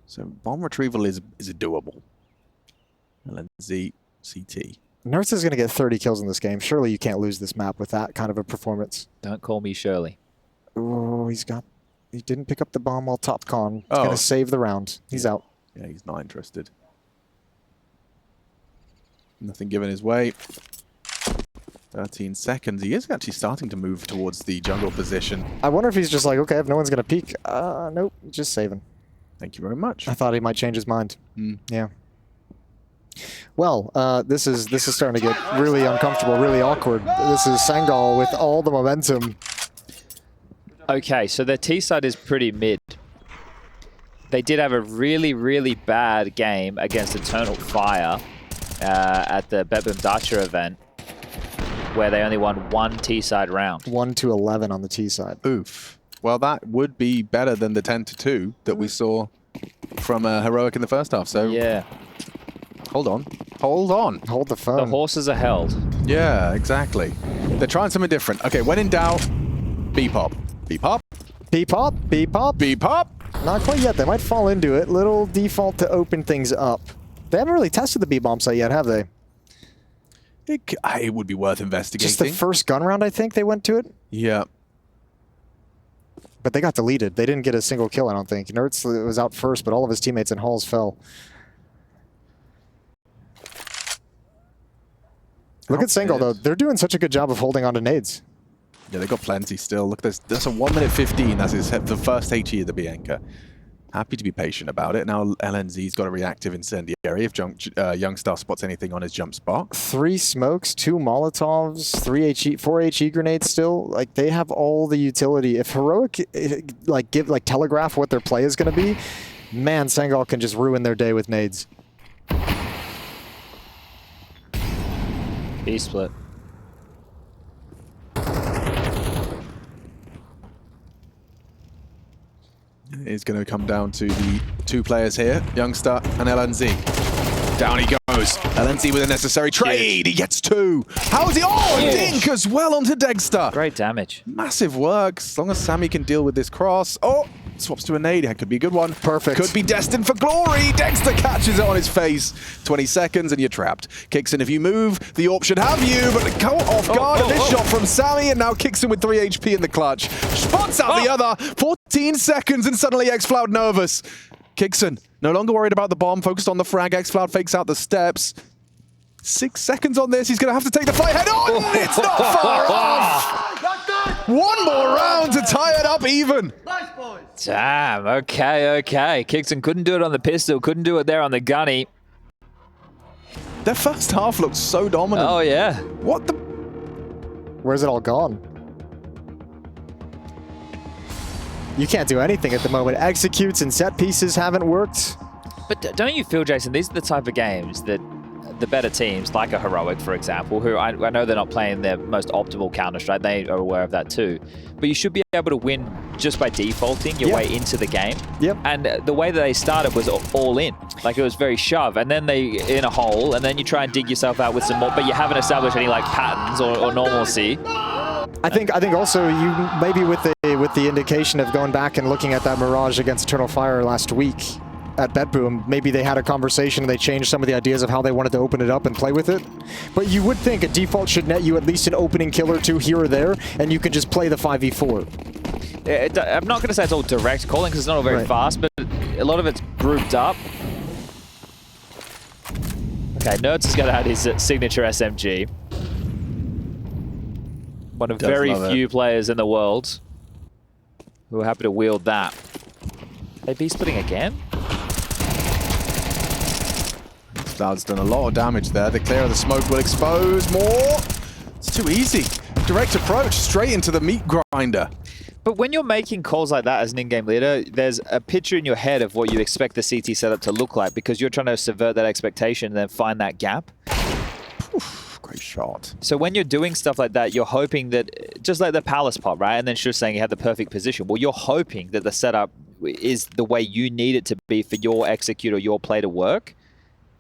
So bomb retrieval is doable. LNZ CT. Nerds is going to get 30 kills in this game. Surely you can't lose this map with that kind of a performance. Don't call me Shirley. Oh, he didn't pick up the bomb while top con. He's going to save the round. He's out. Yeah, he's not interested. Nothing given his way. 13 seconds. He is actually starting to move towards the jungle position. I wonder if he's just like, okay, if no one's going to peek. Nope, just saving. Thank you very much. I thought he might change his mind. Mm. Yeah. Well, this is starting to get really uncomfortable, really awkward. This is Sangal with all the momentum. Okay, so their T side is pretty mid. They did have a really, really bad game against Eternal Fire at the Bebum Dacha event, where they only won 1 T side round. 1-11 on the T side. Oof. Well, that would be better than the 10-2 that we saw from Heroic in the first half. So Yeah. hold on. Hold on. Hold the phone. The horses are held. Yeah, exactly. They're trying something different. Okay, when in doubt, B-pop. B-pop. B-pop, B-pop. B-pop. Not quite yet. They might fall into it. Little default to open things up. They haven't really tested the B-bomb site yet, have they? It would be worth investigating. Just the first gun round, I think they went to it. Yeah. But they got deleted. They didn't get a single kill, I don't think. Nerds was out first, but all of his teammates in halls fell. Look at Sangal, though. They're doing such a good job of holding on to nades. Yeah, they got plenty still. Look, that's a 1:15. That's the first HE of the Bianca. Happy to be patient about it. Now LNZ's got a reactive incendiary if Youngstar spots anything on his jump spot. 3 smokes, 2 Molotovs, 4 HE grenades still. Like, they have all the utility. If Heroic telegraph what their play is going to be, man, Sangal can just ruin their day with nades. B split. It's going to come down to the 2 players here, Youngstar and LNZ. Down he goes. LNZ with a necessary trade. He gets 2. How is he? Oh, dink as well onto Degster. Great damage. Massive work. As long as Sammy can deal with this cross. Oh, swaps to a nade. That could be a good one. Perfect. Could be destined for glory. Dexter catches it on his face. 20 seconds and you're trapped. Kixon, if you move, the AWP should have you, but caught off guard. And this shot from Sammy, and now Kixon with 3 HP in the clutch. Spots out the other. 14 seconds and suddenly xFloud nervous. Kixon, no longer worried about the bomb, focused on the frag. xFloud fakes out the steps. 6 seconds on this. He's going to have to take the fight head on. It's not far off. One more round to tie it up even. Damn, okay. Kickson couldn't do it on the pistol, couldn't do it there on the gunny. Their first half looked so dominant. Oh, yeah. What the? Where's it all gone? You can't do anything at the moment. Executes and set pieces haven't worked. But don't you feel, Jason, these are the type of games that the better teams, like a Heroic, for example, who I know they're not playing their most optimal Counter-Strike, they are aware of that too, but you should be able to win just by defaulting your way into the game. Yep. And the way that they started was all in. Like, it was very shove, and then they in a hole, and then you try and dig yourself out with some more, but you haven't established any like patterns or normalcy. I think also you maybe with the indication of going back and looking at that Mirage against Eternal Fire last week at BetBoom, maybe they had a conversation and they changed some of the ideas of how they wanted to open it up and play with it. But you would think a default should net you at least an opening kill or two here or there, and you can just play the 5v4. I'm not going to say it's all direct calling because it's not all very fast, but a lot of it's grouped up. Okay, Nerds has got out his signature SMG. One of very few players in the world who are happy to wield that. They be splitting again? Cloud's done a lot of damage there. The clear of the smoke will expose more. It's too easy. Direct approach straight into the meat grinder. But when you're making calls like that as an in-game leader, there's a picture in your head of what you expect the CT setup to look like because you're trying to subvert that expectation and then find that gap. Oof, great shot. So when you're doing stuff like that, you're hoping that, just like the Palace pop, right? And then she was saying you had the perfect position. Well, you're hoping that the setup is the way you need it to be for your execute or your play to work.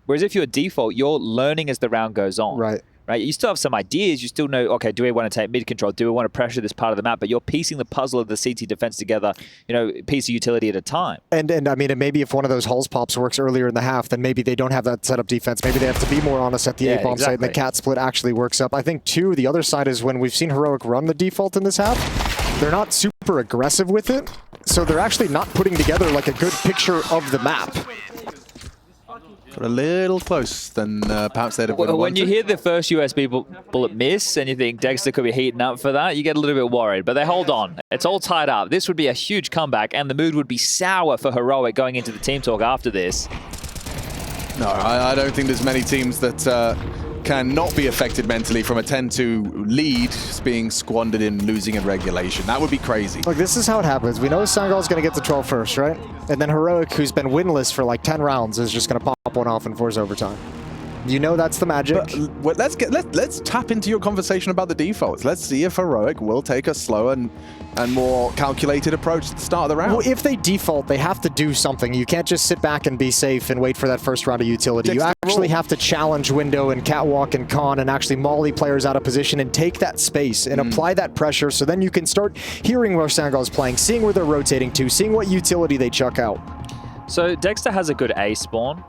Whereas if you're a default, you're learning as the round goes on. Right. You still have some ideas. You still know, okay, do we want to take mid control? Do we want to pressure this part of the map? But you're piecing the puzzle of the CT defense together, piece of utility at a time. And I mean, maybe if one of those hulls pops works earlier in the half, then maybe they don't have that setup defense. Maybe they have to be more honest at the A-bomb site, and the cat split actually works up. I think, too, the other side is when we've seen Heroic run the default in this half, they're not super aggressive with it, so they're actually not putting together like a good picture of the map. A little close than perhaps they'd have wanted. When you hear the first USB bullet miss and you think Dexter could be heating up for that, you get a little bit worried. But they hold on. It's all tied up. This would be a huge comeback, and the mood would be sour for Heroic going into the team talk after this. No, I don't think there's many teams that can not be affected mentally from a 10-2 lead being squandered in losing in regulation. That would be crazy. Look, this is how it happens. We know Sangal's going to get to 12 first, right? And then Heroic, who's been winless for like 10 rounds, is just going to pop one off and force overtime. You know that's the magic. But let's tap into your conversation about the defaults. Let's see if Heroic will take a slower and more calculated approach at the start of the round. Well, if they default, they have to do something. You can't just sit back and be safe and wait for that first round of utility. You actually have to challenge Window and Catwalk and Con and actually molly players out of position and take that space and apply that pressure, so then you can start hearing where Sangal's playing, seeing where they're rotating to, seeing what utility they chuck out. So Dexter has a good A spawn,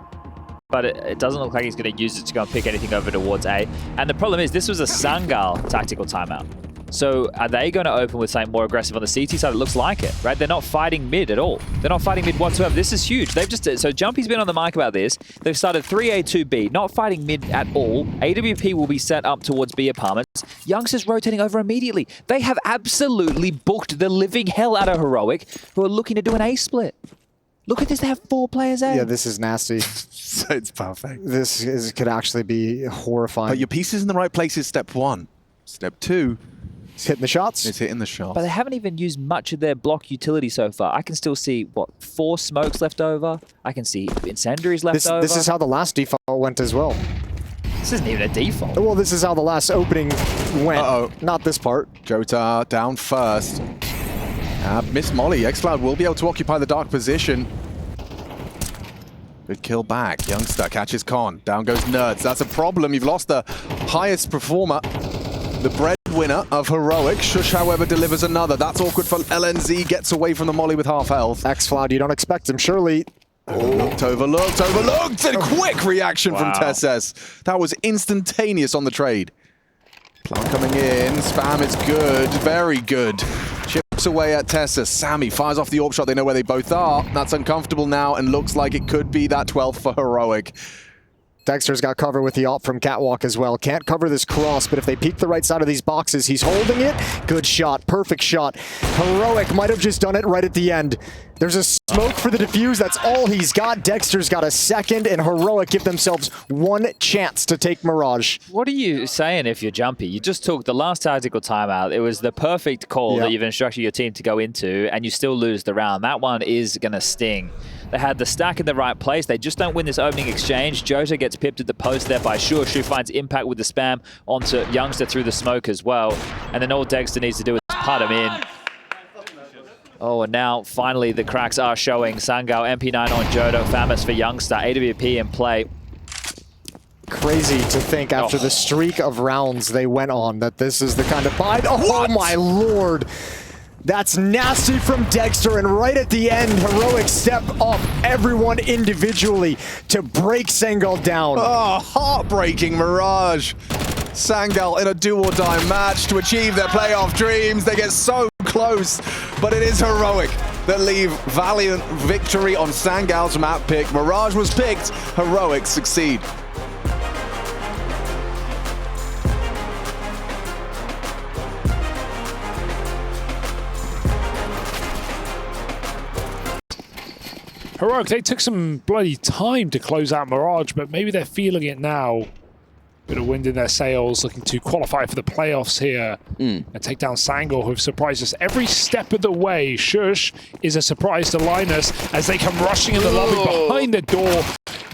but it doesn't look like he's going to use it to go and pick anything over towards A. And the problem is, this was a Sangal tactical timeout. So are they going to open with something more aggressive on the CT side? It looks like it, right? They're not fighting mid at all. They're not fighting mid whatsoever. This is huge. They've just, so Jumpy's been on the mic about this. They've started 3A, 2B, not fighting mid at all. AWP will be set up towards B apartments. Youngsters rotating over immediately. They have absolutely booked the living hell out of Heroic, who are looking to do an A split. Look at this, they have 4 players A. Yeah, this is nasty. It's perfect. This could actually be horrifying. But your pieces in the right place is step 1. Step 2. It's hitting the shots. It's hitting the shots. But they haven't even used much of their block utility so far. I can still see, what, 4 smokes left over? I can see incendiaries left over. This is how the last default went as well. This isn't even a default. Well, this is how the last opening went. Not this part. Jota down first. Miss Molly. xCloud will be able to occupy the dark position. Good kill back. Youngster catches Con. Down goes Nerds. That's a problem. You've lost the highest performer. The breadwinner of Heroic. Shush, however, delivers another. That's awkward for LNZ. Gets away from the Molly with half health. xCloud, you don't expect him, surely. Overlooked. And quick reaction from Tesses. That was instantaneous on the trade. Plant coming in. Spam is good. Very good. Chips away at Tesses. Sammy fires off the AWP shot. They know where they both are. That's uncomfortable now and looks like it could be that 12th for Heroic. Dexter's got cover with the ult from Catwalk as well. Can't cover this cross, but if they peek the right side of these boxes, he's holding it. Good shot, perfect shot. Heroic might have just done it right at the end. There's a smoke for the defuse, that's all he's got. Dexter's got a second, and Heroic give themselves one chance to take Mirage. What are you saying if you're Jumpy? You just took the last tactical timeout. It was the perfect call that you've instructed your team to go into, and you still lose the round. That one is going to sting. They had the stack in the right place. They just don't win this opening exchange. Jota gets pipped at the post there by Shush, who finds impact with the spam onto Youngster through the smoke as well. And then all Dexter needs to do is putt him in. Oh, and now finally the cracks are showing. Sangal, MP9 on Jota, Famous for Youngster, AWP in play. Crazy to think after the streak of rounds they went on that this is the kind of bind. Oh my lord! That's nasty from Dexter, and right at the end, Heroic step up everyone individually to break Sangal down. Oh, heartbreaking Mirage. Sangal in a do-or-die match to achieve their playoff dreams. They get so close, but it is Heroic that leave valiant victory on Sangal's map pick. Mirage was picked, Heroic succeed. Heroic, they took some bloody time to close out Mirage, but maybe they're feeling it now. Bit of wind in their sails, looking to qualify for the playoffs here and take down Sangal, who have surprised us every step of the way. Shush is a surprise to Linus as they come rushing in the lobby behind the door.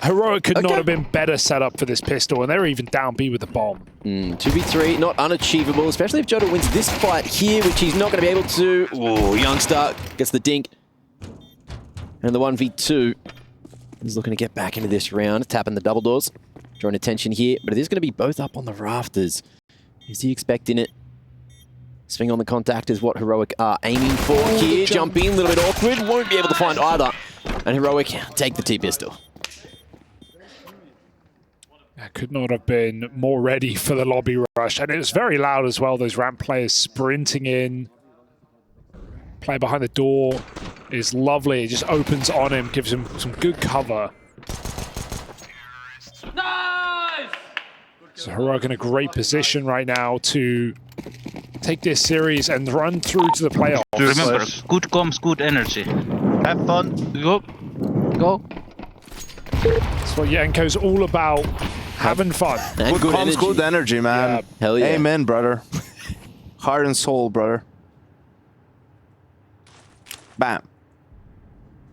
Heroic could not have been better set up for this pistol, and they're even down B with the bomb. 2v3, not unachievable, especially if Jota wins this fight here, which he's not going to be able to. Ooh, Youngster gets the dink. And the 1v2 is looking to get back into this round, tapping the double doors, drawing attention here, but it is going to be both up on the rafters. Is he expecting it? Swing on the contact is what Heroic are aiming for here. Jump in, a little bit awkward, won't be able to find either. And Heroic take the T-pistol. That could not have been more ready for the lobby rush, and it was very loud as well, those ramp players sprinting in. Player behind the door is lovely. It just opens on him, gives him some good cover. Nice! So Heroic in a great position right now to take this series and run through to the playoffs. Remember, good comms, good energy. Have fun. Go. Go. That's what Yanko's all about. Having fun. And good comms, good energy, man. Yeah. Hell yeah. Amen, brother. Heart and soul, brother. Bam.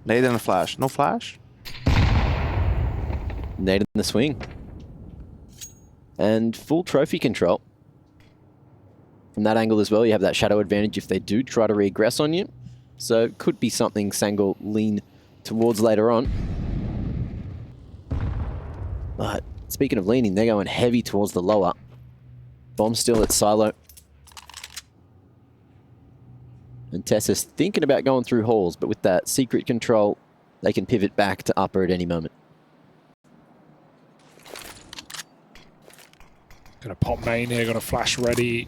Nade in the flash. No flash? Nade in the swing. And full trophy control. From that angle as well, you have that shadow advantage if they do try to regress on you. So it could be something Sangal lean towards later on. But speaking of leaning, they're going heavy towards the lower. Bomb still at silo. And Tessa's thinking about going through halls, but with that secret control, they can pivot back to upper at any moment. Gonna pop main here, gonna flash ready.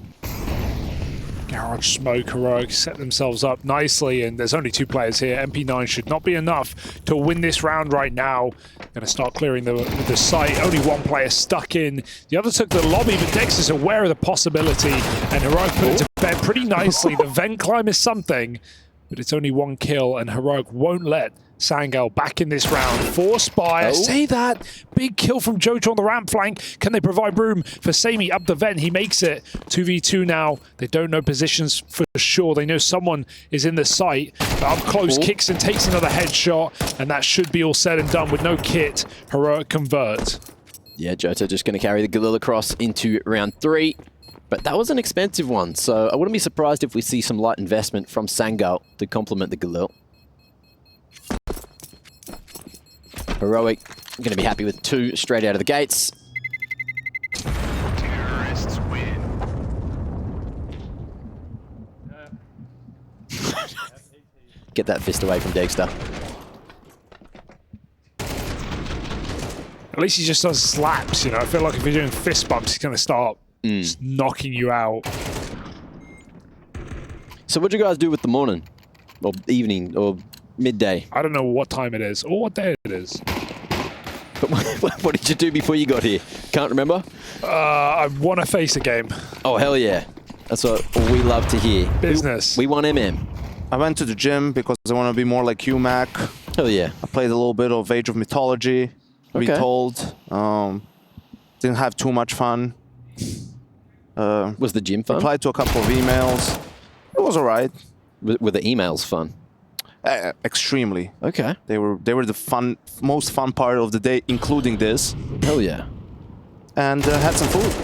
Garage smoke, Heroic set themselves up nicely, and there's only two players here. MP9 should not be enough to win this round right now. Gonna start clearing the site. Only one player stuck in. The other took the lobby, but Dex is aware of the possibility, and Heroic put it to bed pretty nicely. The vent climb is something, but it's only one kill, and Heroic won't let Sangal back in this round. Forced by, I say that, big kill from Jota on the ramp flank. Can they provide room for Sammy up the vent? He makes it 2v2 now. They don't know positions for sure. They know someone is in the site. But up close, kicks and takes another headshot, and that should be all said and done with no kit. Heroic convert. Yeah, Jota just going to carry the Galil across into round 3. But that was an expensive one, so I wouldn't be surprised if we see some light investment from Sangal to complement the Galil. Heroic going to be happy with 2 straight out of the gates. Terrorists win. Get that fist away from Dexter. At least he just does slaps, you know. I feel like if you're doing fist bumps, he's going to start just knocking you out. So what'd you guys do with the morning? Or evening? Or midday? I don't know what time it is or what day it is. What did you do before you got here? Can't remember? I won a FACER game. Oh, hell yeah. That's what we love to hear. Business. We won MM. I went to the gym because I want to be more like you, Mac. Hell yeah. I played a little bit of Age of Mythology, Okay. Retold. Didn't have too much fun. Was the gym fun? Replied to a couple of emails. It was alright. Were the emails fun? Extremely. Okay. They were the most fun part of the day, including this. Hell yeah. And had some food.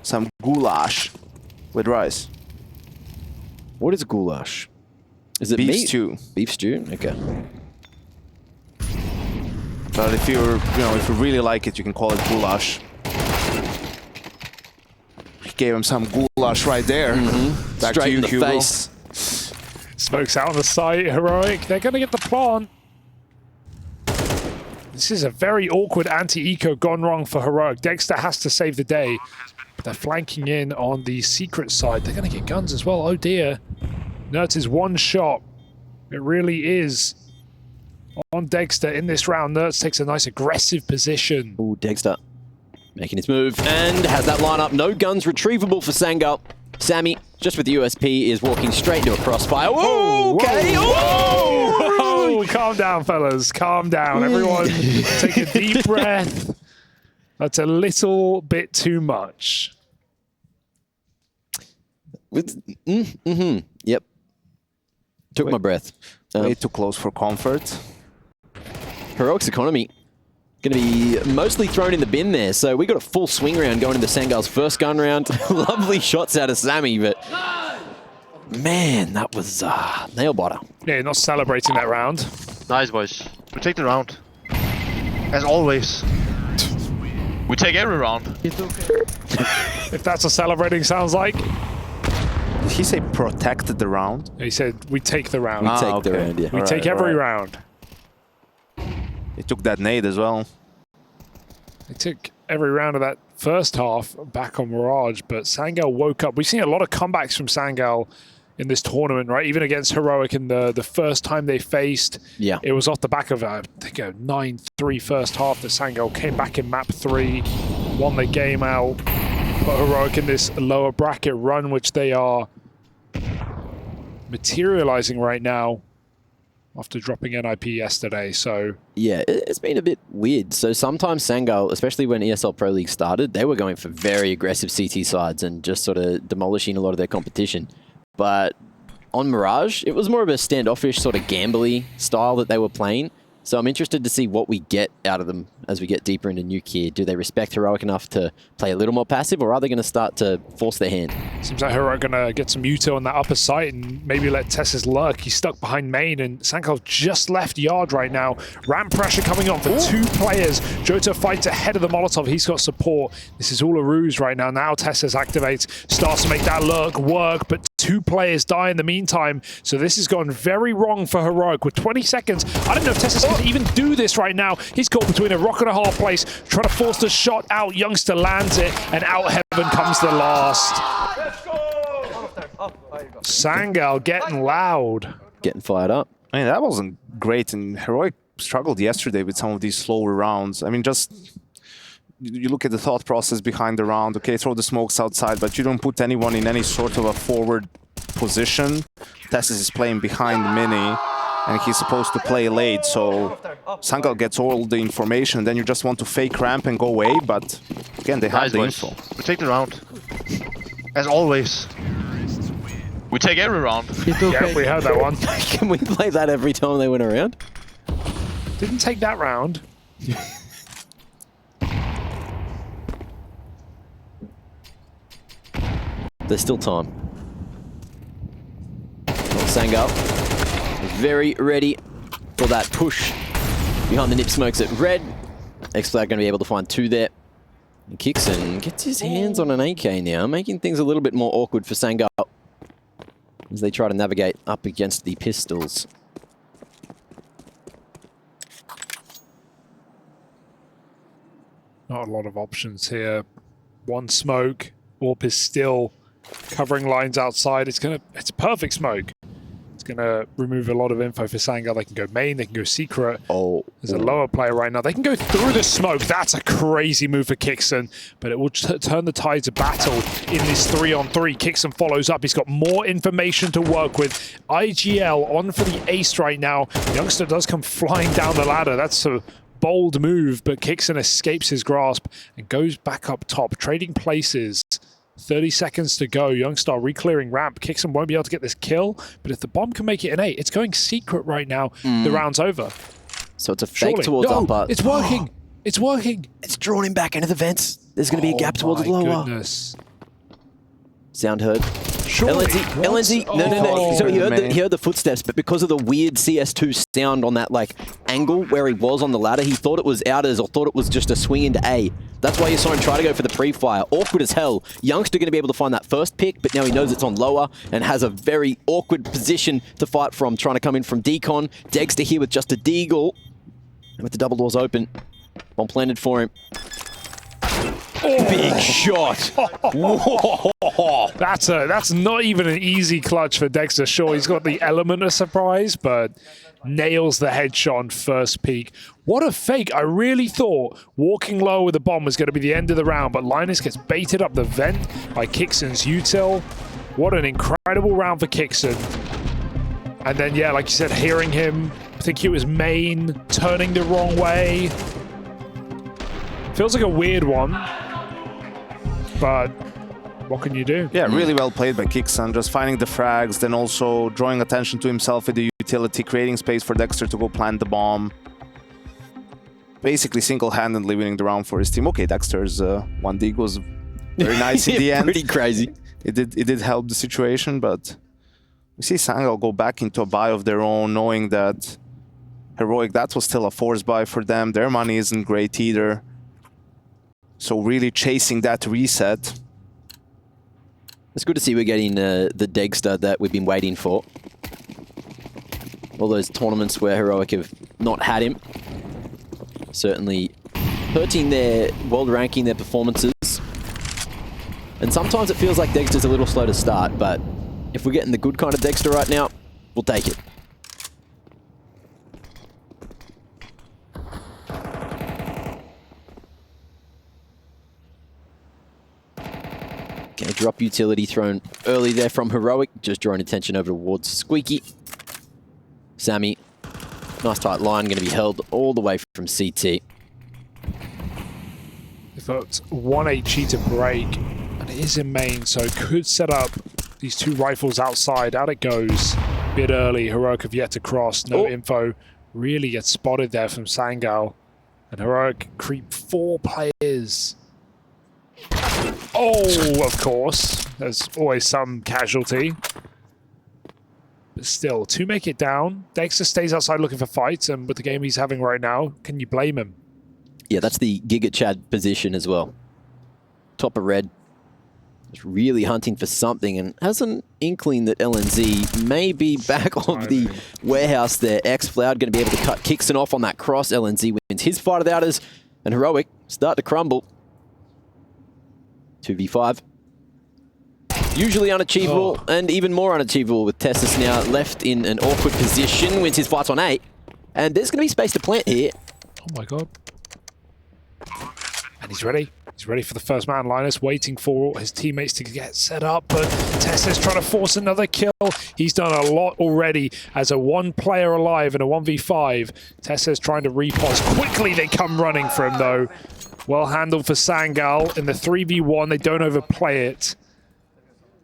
Some goulash with rice. What is goulash? Is it Beef meat? stew. Beef stew? Okay. But if if you really like it, you can call it goulash. Gave him some goulash right there. Back Straight to you, in the Hugo. face. Smokes out on the site. Heroic. They're going to get the plant. This is a very awkward anti-eco gone wrong for Heroic. Dexter has to save the day. But they're flanking in on the secret side. They're going to get guns as well. Oh dear. Nertz is one shot. It really is on Dexter in this round. Nertz takes a nice aggressive position. Ooh, Dexter making his move and has that lineup. No guns retrievable for Sangal. Sammy, just with the USP, is walking straight into a crossfire. Whoa, okay. Whoa, calm down, fellas. Calm down. Everyone, take a deep breath. That's a little bit too much. Yep. Took my breath. Way too close for comfort. Heroic's economy going to be mostly thrown in the bin there. So we got a full swing round going into Sangal's first gun round. Lovely shots out of Sammy, but man, that was nail biter. Yeah, not celebrating that round. Nice, boys. We take the round. As always. We take every round. If that's what celebrating sounds like. Did he say protect the round? He said, we take the round. We take the okay. round, yeah. We take every round. He took that nade as well. They took every round of that first half back on Mirage, but Sangal woke up. We've seen a lot of comebacks from Sangal in this tournament, right? Even against Heroic in the first time they faced. Yeah. It was off the back of, I think, a 9-3 first half that Sangal came back in map 3, won the game out, put Heroic in this lower bracket run, which they are materializing right now after dropping NIP yesterday, so... Yeah, it's been a bit weird. So sometimes Sangal, especially when ESL Pro League started, they were going for very aggressive CT sides and just sort of demolishing a lot of their competition. But on Mirage, it was more of a standoffish sort of gambly style that they were playing. So I'm interested to see what we get out of them as we get deeper into Nuke here. Do they respect Heroic enough to play a little more passive, or are they going to start to force their hand? Seems like Heroic going to get some Muto on that upper site and maybe let Tessus lurk. He's stuck behind main, and Sangal just left yard right now. Ramp pressure coming on for two players. Jota fights ahead of the Molotov. He's got support. This is all a ruse right now. Now Tessus activates, starts to make that lurk work, but two players die in the meantime. So this has gone very wrong for Heroic. With 20 seconds, I don't know if Tessus can even do this right now. He's caught between a rock and a hard place, trying to force the shot out. Youngster lands it, and out heaven comes the last. Sangal getting loud. Getting fired up. I mean, that wasn't great, and Heroic struggled yesterday with some of these slower rounds. I mean, just you look at the thought process behind the round. Okay, throw the smokes outside, but you don't put anyone in any sort of a forward position. Tessus is playing behind Mini, and he's supposed to play late, so Sangal gets all the information, and then you just want to fake ramp and go away, but again, they have the info. We take the round. As always. We take every round. Yeah, we heard that one. Can we play that every time they went around? Didn't take that round. There's still time. Sangal very ready for that push behind the nip smokes at red. X-Flag going to be able to find two there. He kicks and gets his hands on an AK now, making things a little bit more awkward for Sangal as they try to navigate up against the pistols. Not a lot of options here. One smoke. Orp is still covering lines outside. It's a perfect smoke It's going to remove a lot of info for Sangal. They can go main, they can go secret. Oh. There's a lower player right now. They can go through the smoke. That's a crazy move for Kixon, but it will turn the tides of battle in this 3-on-3. Kixon follows up. He's got more information to work with. IGL on for the ace right now. Youngster does come flying down the ladder. That's a bold move, but Kixon escapes his grasp and goes back up top, trading places. 30 seconds to go. Youngstar re-clearing ramp. Kixon won't be able to get this kill, but if the bomb can make it an 8, it's going secret right now. The round's over. So it's a fake towards upper. It's working. It's working. It's drawn him back into the vents. There's going to be a gap towards the lower. Goodness. Sound heard. Surely. LNZ. No. So he heard the footsteps, but because of the weird CS2 sound on that like angle where he was on the ladder, he thought it was outers or thought it was just a swing into A. That's why you saw him try to go for the pre-fire. Awkward as hell. Youngster going to be able to find that first pick, but now he knows it's on lower and has a very awkward position to fight from, trying to come in from decon. Dexter here with just a deagle. And with the double doors open. Bomb planted for him. Oh. Big shot. That's not even an easy clutch for Dexter. Sure, he's got the element of surprise, but nails the headshot on first peak. What a fake. I really thought walking low with the bomb was going to be the end of the round, but Linus gets baited up the vent by Kixon's util. What an incredible round for Kixon. And then, yeah, like you said, hearing him, I think he was main, turning the wrong way. Feels like a weird one, but what can you do? Yeah, really well played by Kixon, just finding the frags, then also drawing attention to himself with the utility, creating space for Dexter to go plant the bomb. Basically single-handedly winning the round for his team. Okay, Dexter's one dig was very nice in the end. Pretty crazy. It did help the situation, but we see Sangal go back into a buy of their own, knowing that Heroic, that was still a forced buy for them. Their money isn't great either. So really chasing that reset. It's good to see we're getting the Dexter that we've been waiting for. All those tournaments where Heroic have not had him. Certainly hurting their world ranking, their performances. And sometimes it feels like Dexter's a little slow to start, but if we're getting the good kind of Dexter right now, we'll take it. Okay, drop utility thrown early there from Heroic, just drawing attention over towards Squeaky. Sammy, nice tight line, going to be held all the way from CT. They've got 1 HE to break, and it is in main, so could set up these 2 rifles outside. Out it goes. Bit early. Heroic have yet to cross. No info. Really gets spotted there from Sangal. And Heroic creep 4 players. Oh, of course. There's always some casualty. But still, to make it down, Dexter stays outside looking for fights, and with the game he's having right now, can you blame him? Yeah, that's the Giga Chad position as well. Top of red. Just really hunting for something, and has an inkling that LNZ may be back of the warehouse there. X-Cloud going to be able to cut Kixon off on that cross. LNZ wins his fight of the outers, and Heroic start to crumble. 2v5. Usually unachievable, and even more unachievable with Tessus now left in an awkward position. Wins his fights on 8. And there's going to be space to plant here. Oh my god. And he's ready. He's ready for the first man. Linus waiting for his teammates to get set up, but Tessus trying to force another kill. He's done a lot already as a 1 player alive in a 1v5. Tessus trying to repause. Quickly they come running for him though. Well handled for Sangal in the 3v1. They don't overplay it.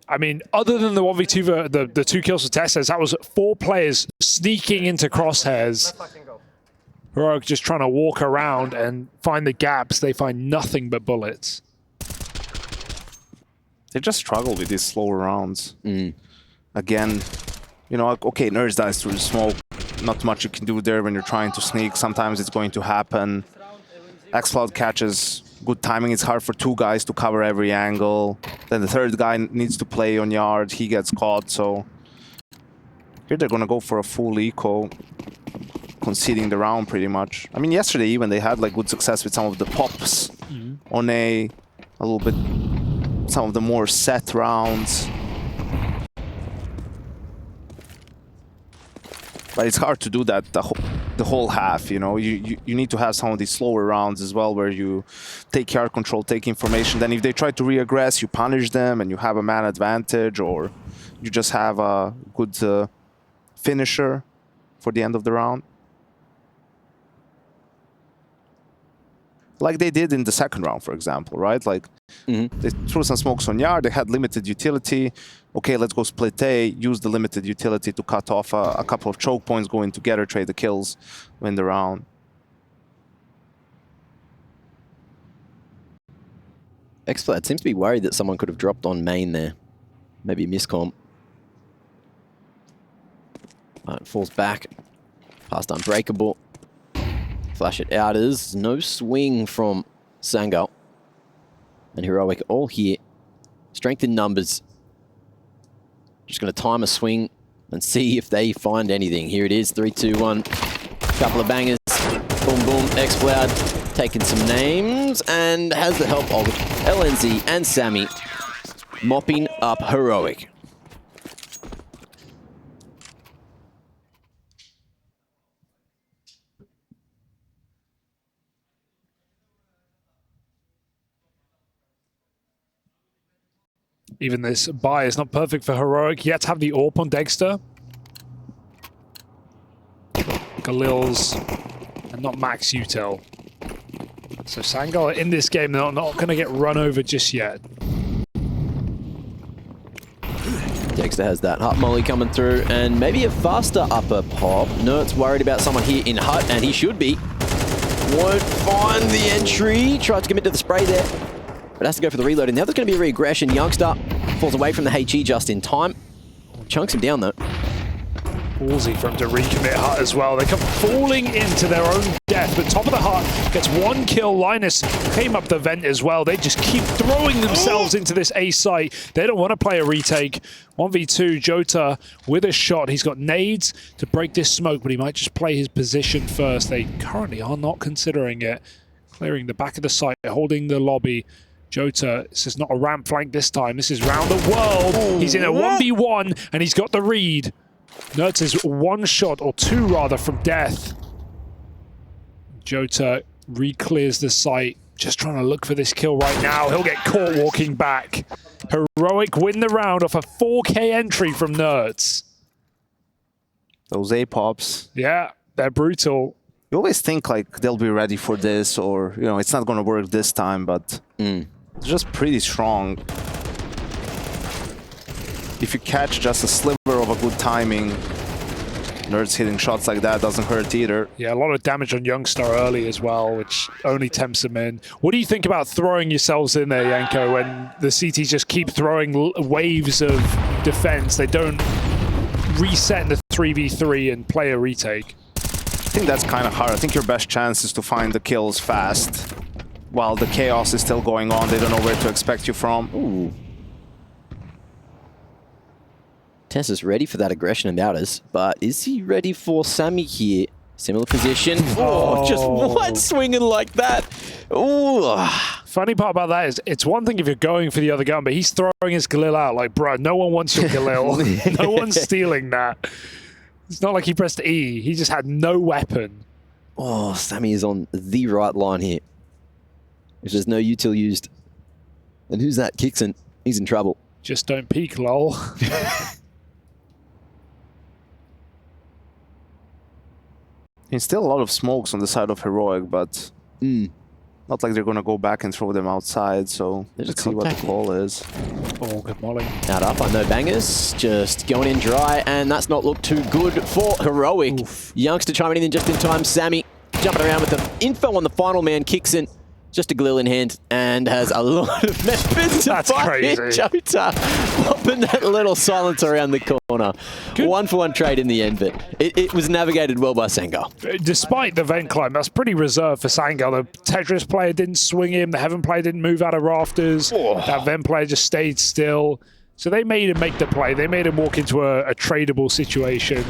I mean, other than the 1v2, the 2 kills for Tessus, that was 4 players sneaking into crosshairs. Heroic just trying to walk around and find the gaps. They find nothing but bullets. They just struggle with these slower rounds. Again, you know, okay, Nerds dies through the smoke. Not much you can do there when you're trying to sneak. Sometimes it's going to happen. X-Cloud catches good timing. It's hard for 2 guys to cover every angle. Then the 3rd guy needs to play on yard. He gets caught, so... Here they're gonna go for a full eco, conceding the round pretty much. I mean, yesterday even they had like good success with some of the pops on a little bit, some of the more set rounds. But it's hard to do that the whole half, you know. You need to have some of these slower rounds as well, where you take yard control, take information. Then if they try to re-aggress, you punish them and you have a man advantage, or you just have a good finisher for the end of the round. Like they did in the second round, for example, right? Like they threw some smokes on yard, they had limited utility. Okay, let's go split A, use the limited utility to cut off a couple of choke points, go in together, trade the kills, win the round. Xflad seems to be worried that someone could have dropped on main there. Maybe a miscom. It falls back. Past unbreakable. Flash it out as no swing from Sangal. And Heroic all here. Strength in numbers. Just going to time a swing and see if they find anything. Here it is, 3, 2, 1. Couple of bangers. Boom, boom. Xflad taking some names and has the help of LNZ and Sammy mopping up Heroic. Even this buy is not perfect for Heroic. Yet to have the AWP on Dexter. Galil's and not Max Utel. So Sangal in this game, they're not going to get run over just yet. Dexter has that Hut Molly coming through and maybe a faster upper pop. Nert's worried about someone here in Hut, and he should be. Won't find the entry. Tried to commit to the spray there, but has to go for the reload. And the other's going to be a regression. Youngster falls away from the HE just in time. Chunks him down though. Ballsy for him to recommit Hut as well. They come falling into their own death, but top of the Hut gets one kill. Linus came up the vent as well. They just keep throwing themselves into this A site. They don't want to play a retake. 1v2, Jota with a shot. He's got nades to break this smoke, but he might just play his position first. They currently are not considering it. Clearing the back of the site, holding the lobby. Jota, this is not a ramp flank this time. This is round the world. He's in a 1v1, and he's got the read. Nertz is one shot, or two rather, from death. Jota re-clears the site, just trying to look for this kill right now. He'll get caught walking back. Heroic win the round off a 4K entry from Nertz. Those A-pops. Yeah, they're brutal. You always think like they'll be ready for this, or you know, it's not going to work this time, but it's just pretty strong. If you catch just a sliver of a good timing, Nerds hitting shots like that doesn't hurt either. Yeah, a lot of damage on Youngstar early as well, which only tempts him in. What do you think about throwing yourselves in there, Yanko, when the CTs just keep throwing waves of defense? They don't reset in the 3v3 and play a retake. I think that's kind of hard. I think your best chance is to find the kills fast while the chaos is still going on. They don't know where to expect you from. Ooh. Tessa's ready for that aggression and outers, but is he ready for Sammy here? Similar position. Oh, just what? Swinging like that. Ooh. Funny part about that is, it's one thing if you're going for the other gun, but he's throwing his Galil out. Like, bro, no one wants your Galil. No one's stealing that. It's not like he pressed E. He just had no weapon. Oh, Sammy is on the right line here. If there's no util used. And who's that? Kixon. He's in trouble. Just don't peek, lol. There's still a lot of smokes on the side of Heroic, but not like they're going to go back and throw them outside, so let's see what the call is. Oh, good molly. Out up on no bangers, just going in dry, and that's not looked too good for Heroic. Oof. Youngster chiming in just in time. Sammy jumping around with the info on the final man, kicks in. Just a Galil in hand, and has a lot of members to fight it. Jota popping that little silence around the corner. Good. 1-for-1 trade in the end, but it was navigated well by Sangal. Despite the vent climb, that's pretty reserved for Sangal. The Tetris player didn't swing him, the Heaven player didn't move out of rafters, that vent player just stayed still. So they made him make the play. They made him walk into a tradable situation.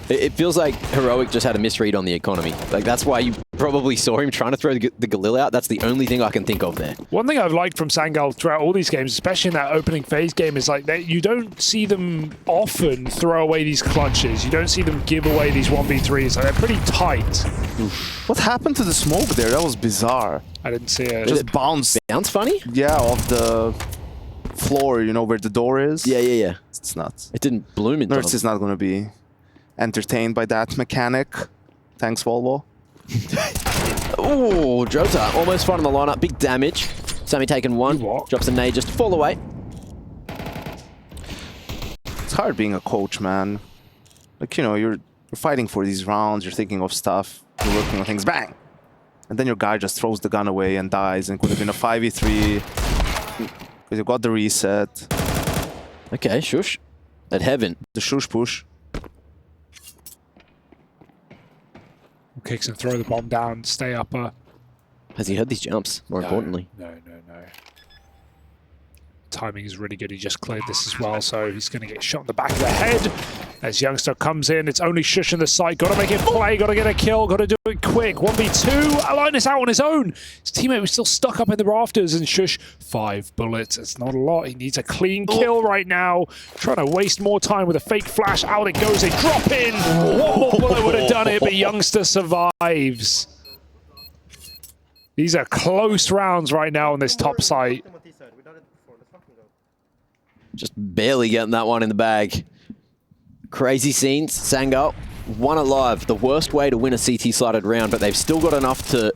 It feels like Heroic just had a misread on the economy. Like, that's why you probably saw him trying to throw the Galil out. That's the only thing I can think of there. One thing I've liked from Sangal throughout all these games, especially in that opening phase game, is like that you don't see them often throw away these clutches. You don't see them give away these 1v3s. Like, they're pretty tight. What happened to the smoke there? That was bizarre. I didn't see it. Just bounced. Bounce funny? Yeah, off the floor, you know, where the door is. Yeah. It's nuts. It didn't bloom in Nurse is not going to be entertained by that mechanic. Thanks, Volvo. Oh, Jota almost front on the lineup. Big damage. Sammy taking one. Drops a nade just to fall away. It's hard being a coach, man. Like, you know, you're fighting for these rounds. You're thinking of stuff. You're working on things. Bang! And then your guy just throws the gun away and dies. And could have been a 5v3. Because you got the reset. Okay, shush. At heaven. The shush push. Kicks and throw the bomb down, stay upper. Has he heard these jumps, more importantly? No. Timing is really good. He just cleared this as well, so he's going to get shot in the back of the head. As Youngster comes in, it's only Shush in the site. Got to make it play, got to get a kill, got to do it quick. 1v2, Linus out on his own. His teammate was still stuck up in the rafters, and Shush, 5 bullets. It's not a lot. He needs a clean kill right now. Trying to waste more time with a fake flash. Out it goes, they drop in. One more bullet would have done it, but Youngster survives. These are close rounds right now on this top site. Just barely getting that one in the bag. Crazy scenes. Sangal, one alive. The worst way to win a CT slotted round, but they've still got enough to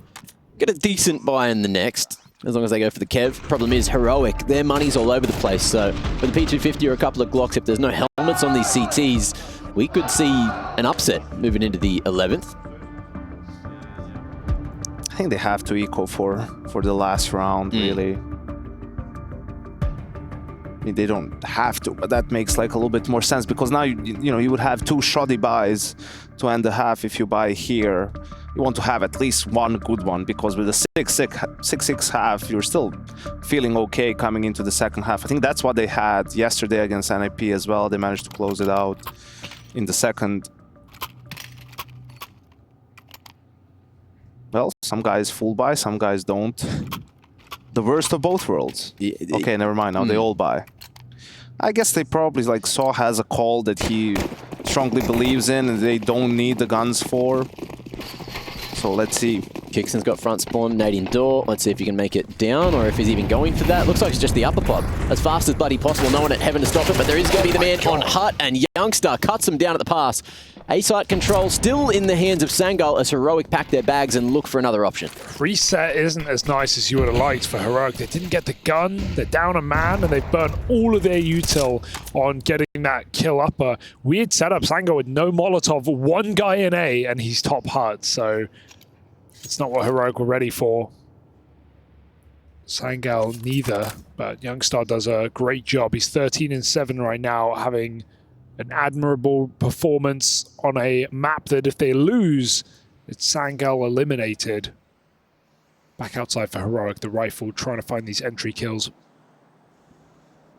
get a decent buy in the next, as long as they go for the Kev. Problem is, Heroic, their money's all over the place. So with the P250 or a couple of Glocks, if there's no helmets on these CTs, we could see an upset moving into the 11th. I think they have to eco for the last round, really. I mean, they don't have to, but that makes like a little bit more sense, because now you know, you would have 2 shoddy buys to end the half. If you buy here, you want to have at least one good one, because with a 6-6 half, you're still feeling okay coming into the second half. I think that's what they had yesterday against NIP as well. They managed to close it out in the second. Well, some guys full buy, some guys don't. The worst of both worlds. Okay, never mind. Now they all buy. I guess they probably, like, Saw has a call that he strongly believes in and they don't need the guns for. So let's see. Kickson's got front spawn, nading door. Let's see if he can make it down or if he's even going for that. Looks like it's just the upper pop. As fast as bloody possible. No one at heaven to stop it, but there is going to be the man on Hut, and Youngster cuts him down at the pass. A-site control still in the hands of Sangal as Heroic pack their bags and look for another option. Reset isn't as nice as you would have liked for Heroic. They didn't get the gun, they're down a man, and they've burnt all of their util on getting that kill upper. Weird setup, Sangal with no Molotov, 1 guy in A, and he's top Hut, so it's not what Heroic were ready for. Sangal neither, but Youngstar does a great job. He's 13-7 right now, having an admirable performance on a map that if they lose, it's Sangal eliminated. Back outside for Heroic, the rifle, trying to find these entry kills.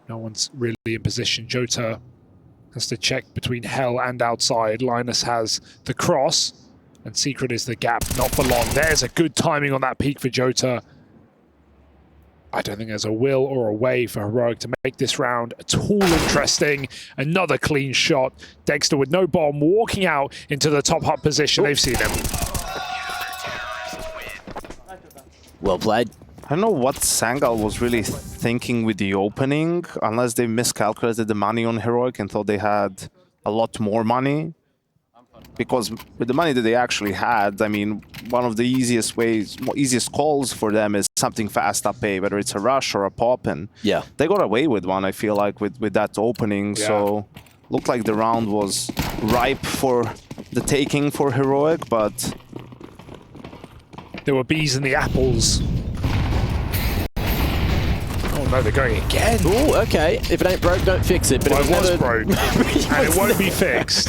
No one's really in position. Jota has to check between Hell and outside. Linus has the cross, and Secret is the gap, not for long. There's a good timing on that peak for Jota. I don't think there's a will or a way for Heroic to make this round at all interesting. Another clean shot. Dexter with no bomb, walking out into the top Hut position. They've seen him. Well played. I don't know what Sangal was really thinking with the opening, unless they miscalculated the money on Heroic and thought they had a lot more money. Because with the money that they actually had, I mean, one of the easiest calls for them is something fast up A, whether it's a rush or a pop, and yeah, they got away with one, I feel like, with that opening. Yeah. So looked like the round was ripe for the taking for Heroic, but there were bees in the apples. Oh no, they're going again. Oh, okay. If it ain't broke, don't fix it. But well, it was broke, and it won't be fixed.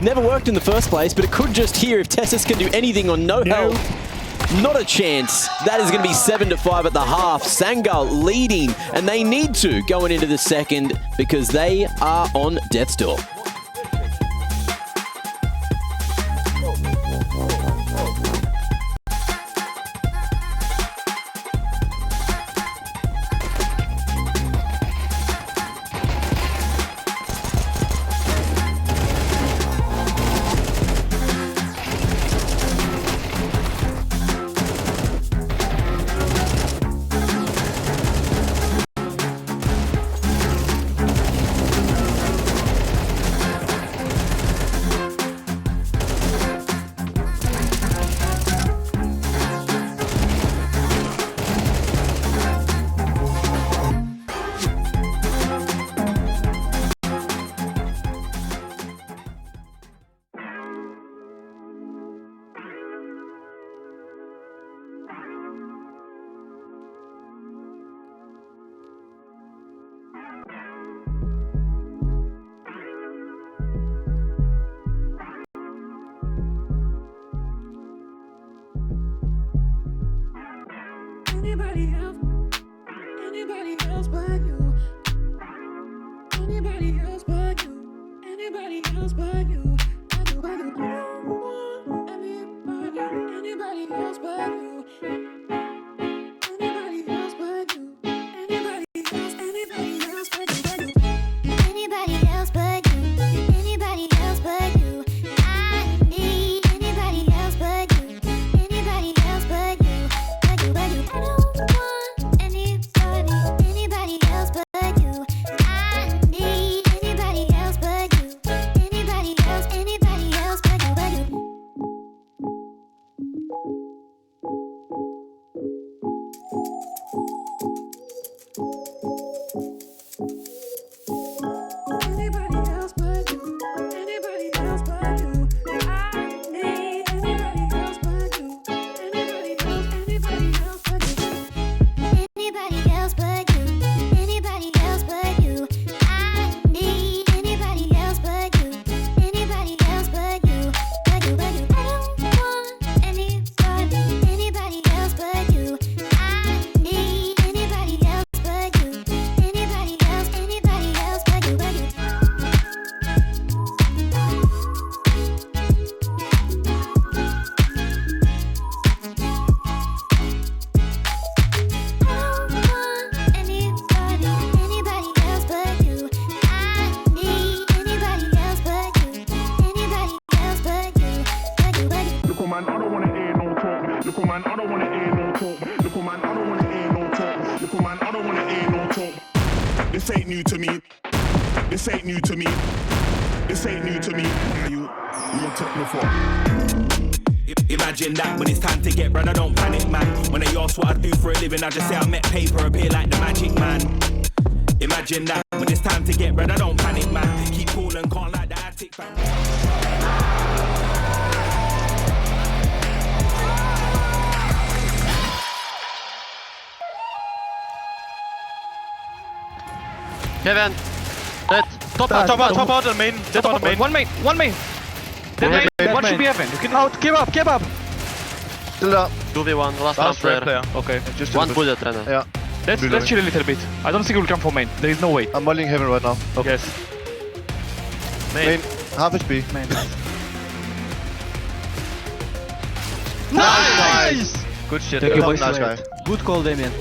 Never worked in the first place, but it could just here if Tessus can do anything on no health. Not a chance. That is going to be 7-5 at the half. Sangal leading, and they need to going into the second because they are on death's door. Anybody else? Anybody else but you? Anybody else but you? Anybody else but you? I don't want anybody else but you. Anybody else but you? Anybody else but you? Anybody else but you? Anybody else but you? I need anybody else but you. Anybody else but you? But you. I don't want anybody else but you. I need anybody else but you. Anybody else but you. Anybody else but you. Anybody else but you. I need anybody else but you. Anybody else but you. Anybody else but you. Anybody else but you. I need anybody else but you. Anybody else but you. But you. I don't want anybody else but you. I need anybody else but you. Anybody else but you. This ain't new to me. This ain't new to me. This ain't new to me. You took me for. Imagine that when it's time to get brother, don't panic, man. When they ask what I do for a living, I just say I met paper, appear like the magic man. Imagine that when it's time to get brother, don't panic, man. Keep cool and calm like the attic fan. Kevin. Dead. Top out and main. Dead on the main. One main. Dead main. What should be heaven? You can out. Give up. Still up. 2v1. Last player. Okay. Just One bullet, Renner. Yeah. Let's chill a little bit. I don't think we'll come for main. There is no way. I'm mulling heaven right now. Okay. Yes. Main. Half HP. Main. Nice! Good shit. Thank you, boys. Nice guy. Good call, Damien.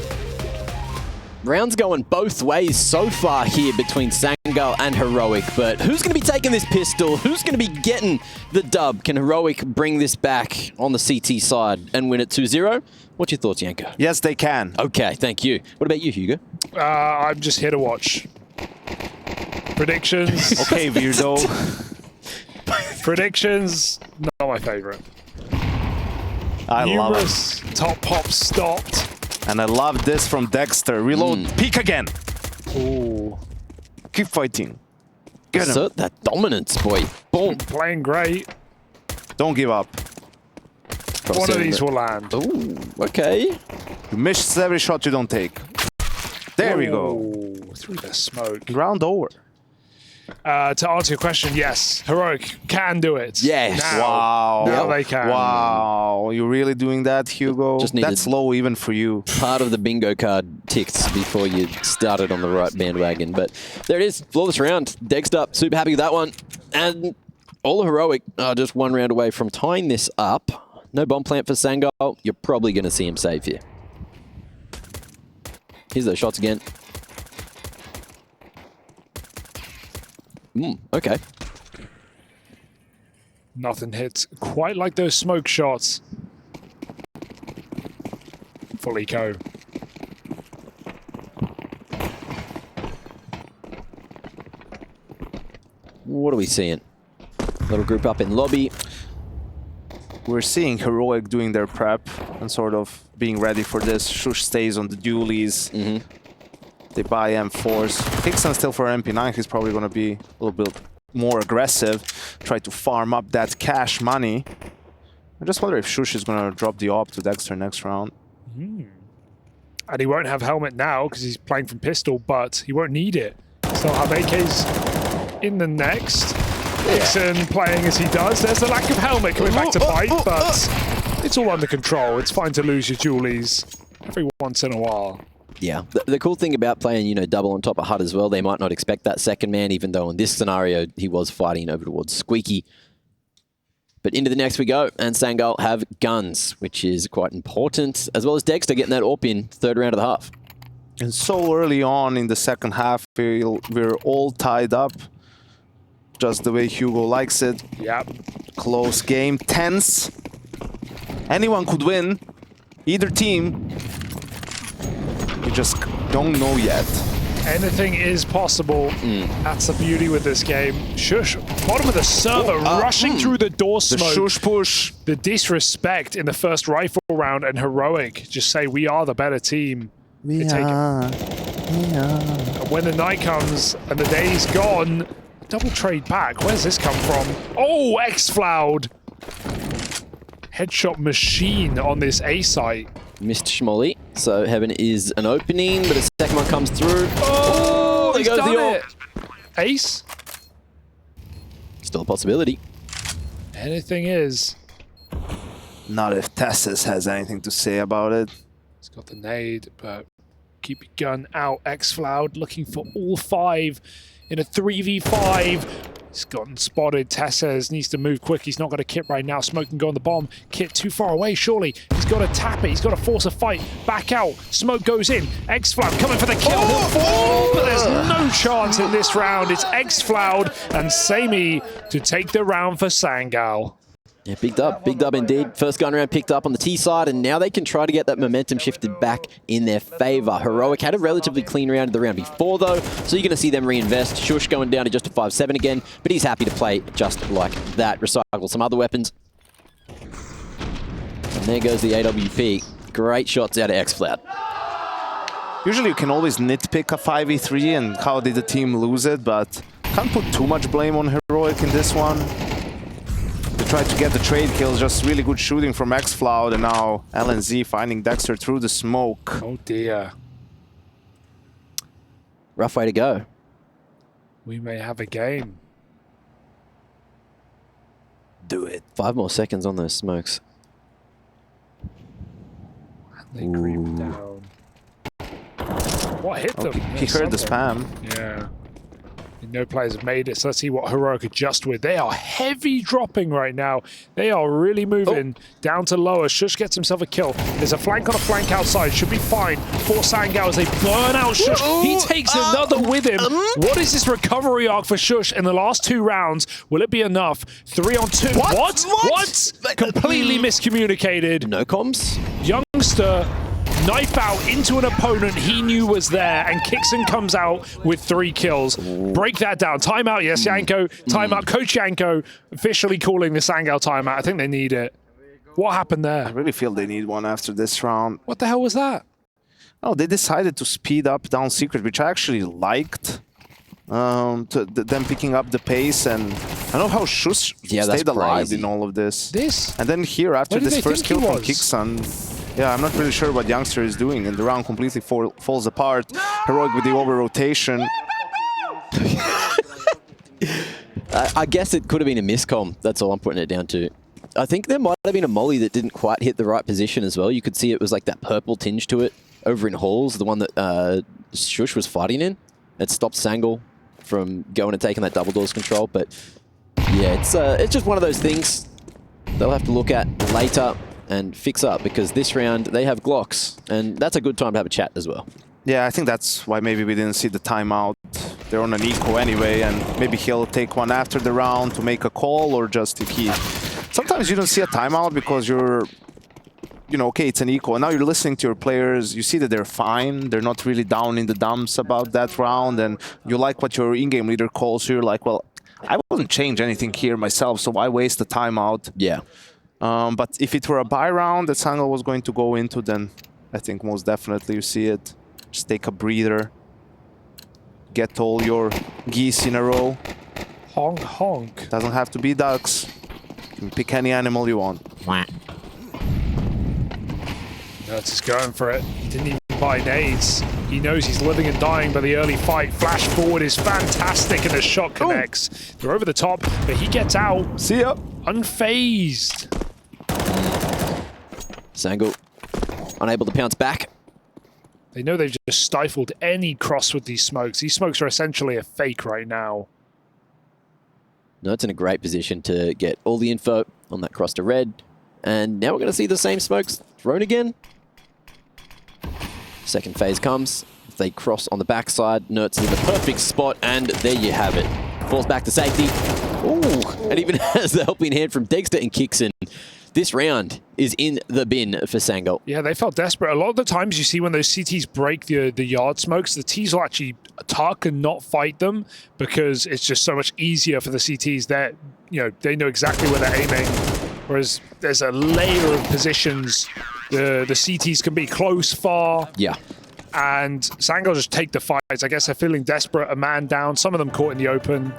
Rounds going both ways so far here between Sangal and Heroic, but who's going to be taking this pistol? Who's going to be getting the dub? Can Heroic bring this back on the CT side and win it 2-0? What's your thoughts, Yanko? Yes, they can. Okay, thank you. What about you, Hugo? I'm just here to watch. Predictions. Okay, weirdo. Predictions, not my favorite. I love Numerous top pops stopped. And I love this from Dexter. Reload, peek again. Ooh. Keep fighting. Get him. Assert that dominance, boy. Boom. Playing great. Don't give up. One of these will land. Ooh, okay. You miss every shot you don't take. There we go. Ooh, through the smoke. Round over. To answer your question, yes, Heroic can do it. Yes. Now. Wow. Now they can. Wow. You're really doing that, Hugo? Just needed- That's low even for you. Part of the bingo card ticked before you started on the right bandwagon. But there it is. Flawless round. Dexter, super happy with that one. And all Heroic are just one round away from tying this up. No bomb plant for Sangal. You're probably going to see him save here. Here's those shots again. Okay. Nothing hits quite like those smoke shots. Full eco. What are we seeing? Little group up in lobby. We're seeing Heroic doing their prep and sort of being ready for this. Shush stays on the dualies. They buy M4s. Hickson still for MP9. He's probably going to be a little bit more aggressive. Try to farm up that cash money. I just wonder if Shush is going to drop the op to Dexter next round. And he won't have helmet now because he's playing from pistol, but he won't need it. Still have AKs in the next. Hickson playing as he does. There's a lack of helmet coming back to fight, but it's all under control. It's fine to lose your dualies. every once in a while. Yeah, the cool thing about playing, you know, double on top of HUD as well, they might not expect that second man, even though in this scenario, he was fighting over towards Squeaky. But into the next we go, and Sangal have guns, which is quite important, as well as Dexter getting that AWP in third round of the half. And so early on in the second half, we're all tied up, just the way Hugo likes it. Yep. Close game, tense. Anyone could win, either team. We just don't know yet. Anything is possible. That's the beauty with this game. Sjuush, bottom of the server, rushing through the door smoke. The Sjuush push. The disrespect in the first rifle round, and Heroic just say, we are the better team. We are. And when the night comes and the day's gone, double trade back. Where's this come from? Oh, X-Floud. Headshot machine on this A site. Missed Schmolly, so Heaven is an opening, but a second one comes through. Oh, there he's goes done the it. Ace? Still a possibility. Anything is. Not if Tessus has anything to say about it. He's got the nade, but keep your gun out. X-Floud looking for all 5 in a 3v5. He's gotten spotted. Tesses needs to move quick. He's not got a kit right now. Smoke can go on the bomb. Kit too far away, surely. He's got to tap it. He's got to force a fight. Back out. Smoke goes in. X-Floud coming for the kill. He'll fall, but there's no chance in this round. It's X-Floud and Samey to take the round for Sangal. Yeah, big dub indeed. First gun round picked up on the T side, and now they can try to get that momentum shifted back in their favor. Heroic had a relatively clean round of the round before, though, so you're going to see them reinvest. Sjuush going down to just a 5-7 again, but he's happy to play just like that. Recycle some other weapons. And there goes the AWP. Great shots out of X-Floud. Usually you can always nitpick a 5v3 and how did the team lose it, but can't put too much blame on Heroic in this one. They tried to get the trade kills, just really good shooting from X-Floud, and now LNZ finding Dexter through the smoke. Oh dear. Rough way to go. We may have a game. Do it. 5 more seconds on those smokes. They creep down. What hit them? He heard the spam. Yeah. No players have made it, so let's see what Heroic adjust with. They are heavy dropping right now. They are really moving down to lower. Sjuush gets himself a kill. There's a flank on a flank outside. Should be fine for Sangal as they burn out Sjuush. He takes another with him. What is this recovery arc for Sjuush in the last 2 rounds? Will it be enough? 3 on 2. What? Completely miscommunicated. No comms? Youngster knife out into an opponent he knew was there, and Kixon comes out with 3 kills. Break that down. Timeout, yes, Yanko. Timeout. Coach Yanko officially calling the Sangal timeout. I think they need it. What happened there? I really feel they need one after this round. What the hell was that? Oh, they decided to speed up down secret, which I actually liked. Them picking up the pace, and I know how Sjuush stayed alive in all of this. And then here, after this first kill from Kixon, yeah, I'm not really sure what Youngster is doing, and the round completely falls apart. Heroic with the over-rotation. I guess it could have been a miscomm. That's all I'm putting it down to. I think there might have been a molly that didn't quite hit the right position as well. You could see it was like that purple tinge to it over in Halls, the one that Sjuush was fighting in. It stopped Sangal from going and taking that double doors control. But yeah, it's just one of those things they'll have to look at later and fix up, because this round they have Glocks, and that's a good time to have a chat as well. Yeah, I think that's why maybe we didn't see the timeout. They're on an eco anyway, and maybe he'll take one after the round to make a call, or just if he... Sometimes you don't see a timeout because you're, you know, okay, it's an eco, and now you're listening to your players, you see that they're fine, they're not really down in the dumps about that round, and you like what your in-game leader calls, so you're like, well, I wouldn't change anything here myself, so why waste the timeout? Yeah. But if it were a buy round that Sangal was going to go into, then I think most definitely you see it. Just take a breather. Get all your geese in a row. Honk, honk. Doesn't have to be ducks. You can pick any animal you want. Nurts is going for it. He didn't even buy nades. He knows he's living and dying by the early fight. Flash forward is fantastic, and the shot connects. They're over the top, but he gets out. See ya. Unfazed. Sangal unable to pounce back. They know they've just stifled any cross with these smokes. These smokes are essentially a fake right now. No, it's in a great position to get all the info on that cross to red. And now we're going to see the same smokes thrown again. Second phase comes. If they cross on the backside, Nertz is in the perfect spot, and there you have it. Falls back to safety. Ooh, and even has the helping hand from Dexter and kicks in. This round is in the bin for Sangal. Yeah, they felt desperate. A lot of the times you see when those CTs break the yard smokes, the Ts will actually tuck and not fight them because it's just so much easier for the CTs that, you know, they know exactly where they're aiming. Whereas there's a layer of positions. The CTs can be close, far. Yeah. And Sangal just take the fights. I guess they're feeling desperate, a man down, some of them caught in the open.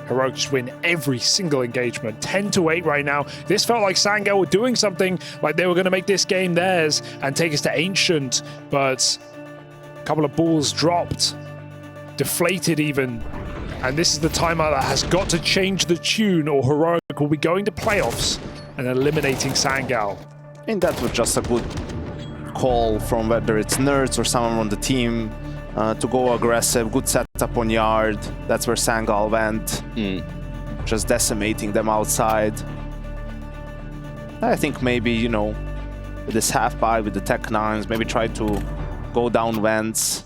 Heroic just win every single engagement. 10-8 right now. This felt like Sangal were doing something, like they were going to make this game theirs and take us to Ancient, but a couple of balls dropped, deflated even. And this is the timeout that has got to change the tune, or Heroic will be going to playoffs and eliminating Sangal. And that was just a good call from whether it's Nerds or someone on the team. To go aggressive, good setup on yard. That's where Sangal went. Just decimating them outside. I think maybe, you know, with this half buy with the Tech 9s, maybe try to go down vents.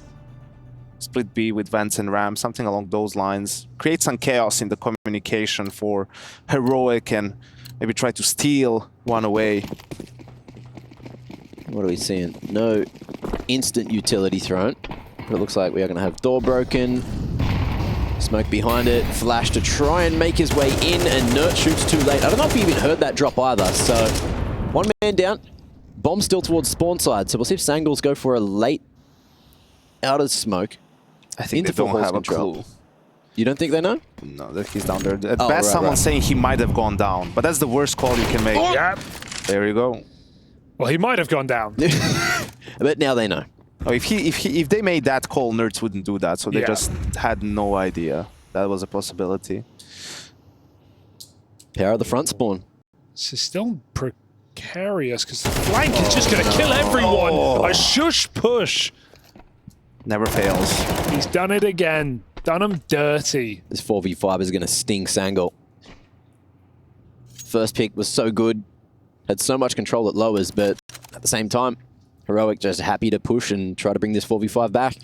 Split B with vents and Ram, something along those lines. Create some chaos in the communication for Heroic and maybe try to steal one away. What are we seeing? No instant utility thrown. But it looks like we are going to have door broken. Smoke behind it. Flash to try and make his way in, and Nert shoots too late. I don't know if he even heard that drop either. So, one man down. Bomb still towards spawn side. So we'll see if Sangals go for a late out of smoke. I think they don't have a clue. You don't think they know? No, that he's down there. At best, someone's saying he might have gone down. But that's the worst call you can make. Oh. Yeah. There you go. Well, he might have gone down. But now they know. Oh, if they made that call, Nerds wouldn't do that, so they just had no idea that was a possibility. Power of the front spawn. This is still precarious because the flank is just going to kill everyone. A shush push. Never fails. He's done it again. Done him dirty. This 4v5 is going to sting Sangal. First pick was so good. Had so much control at lowers, but at the same time, Heroic just happy to push and try to bring this 4v5 back.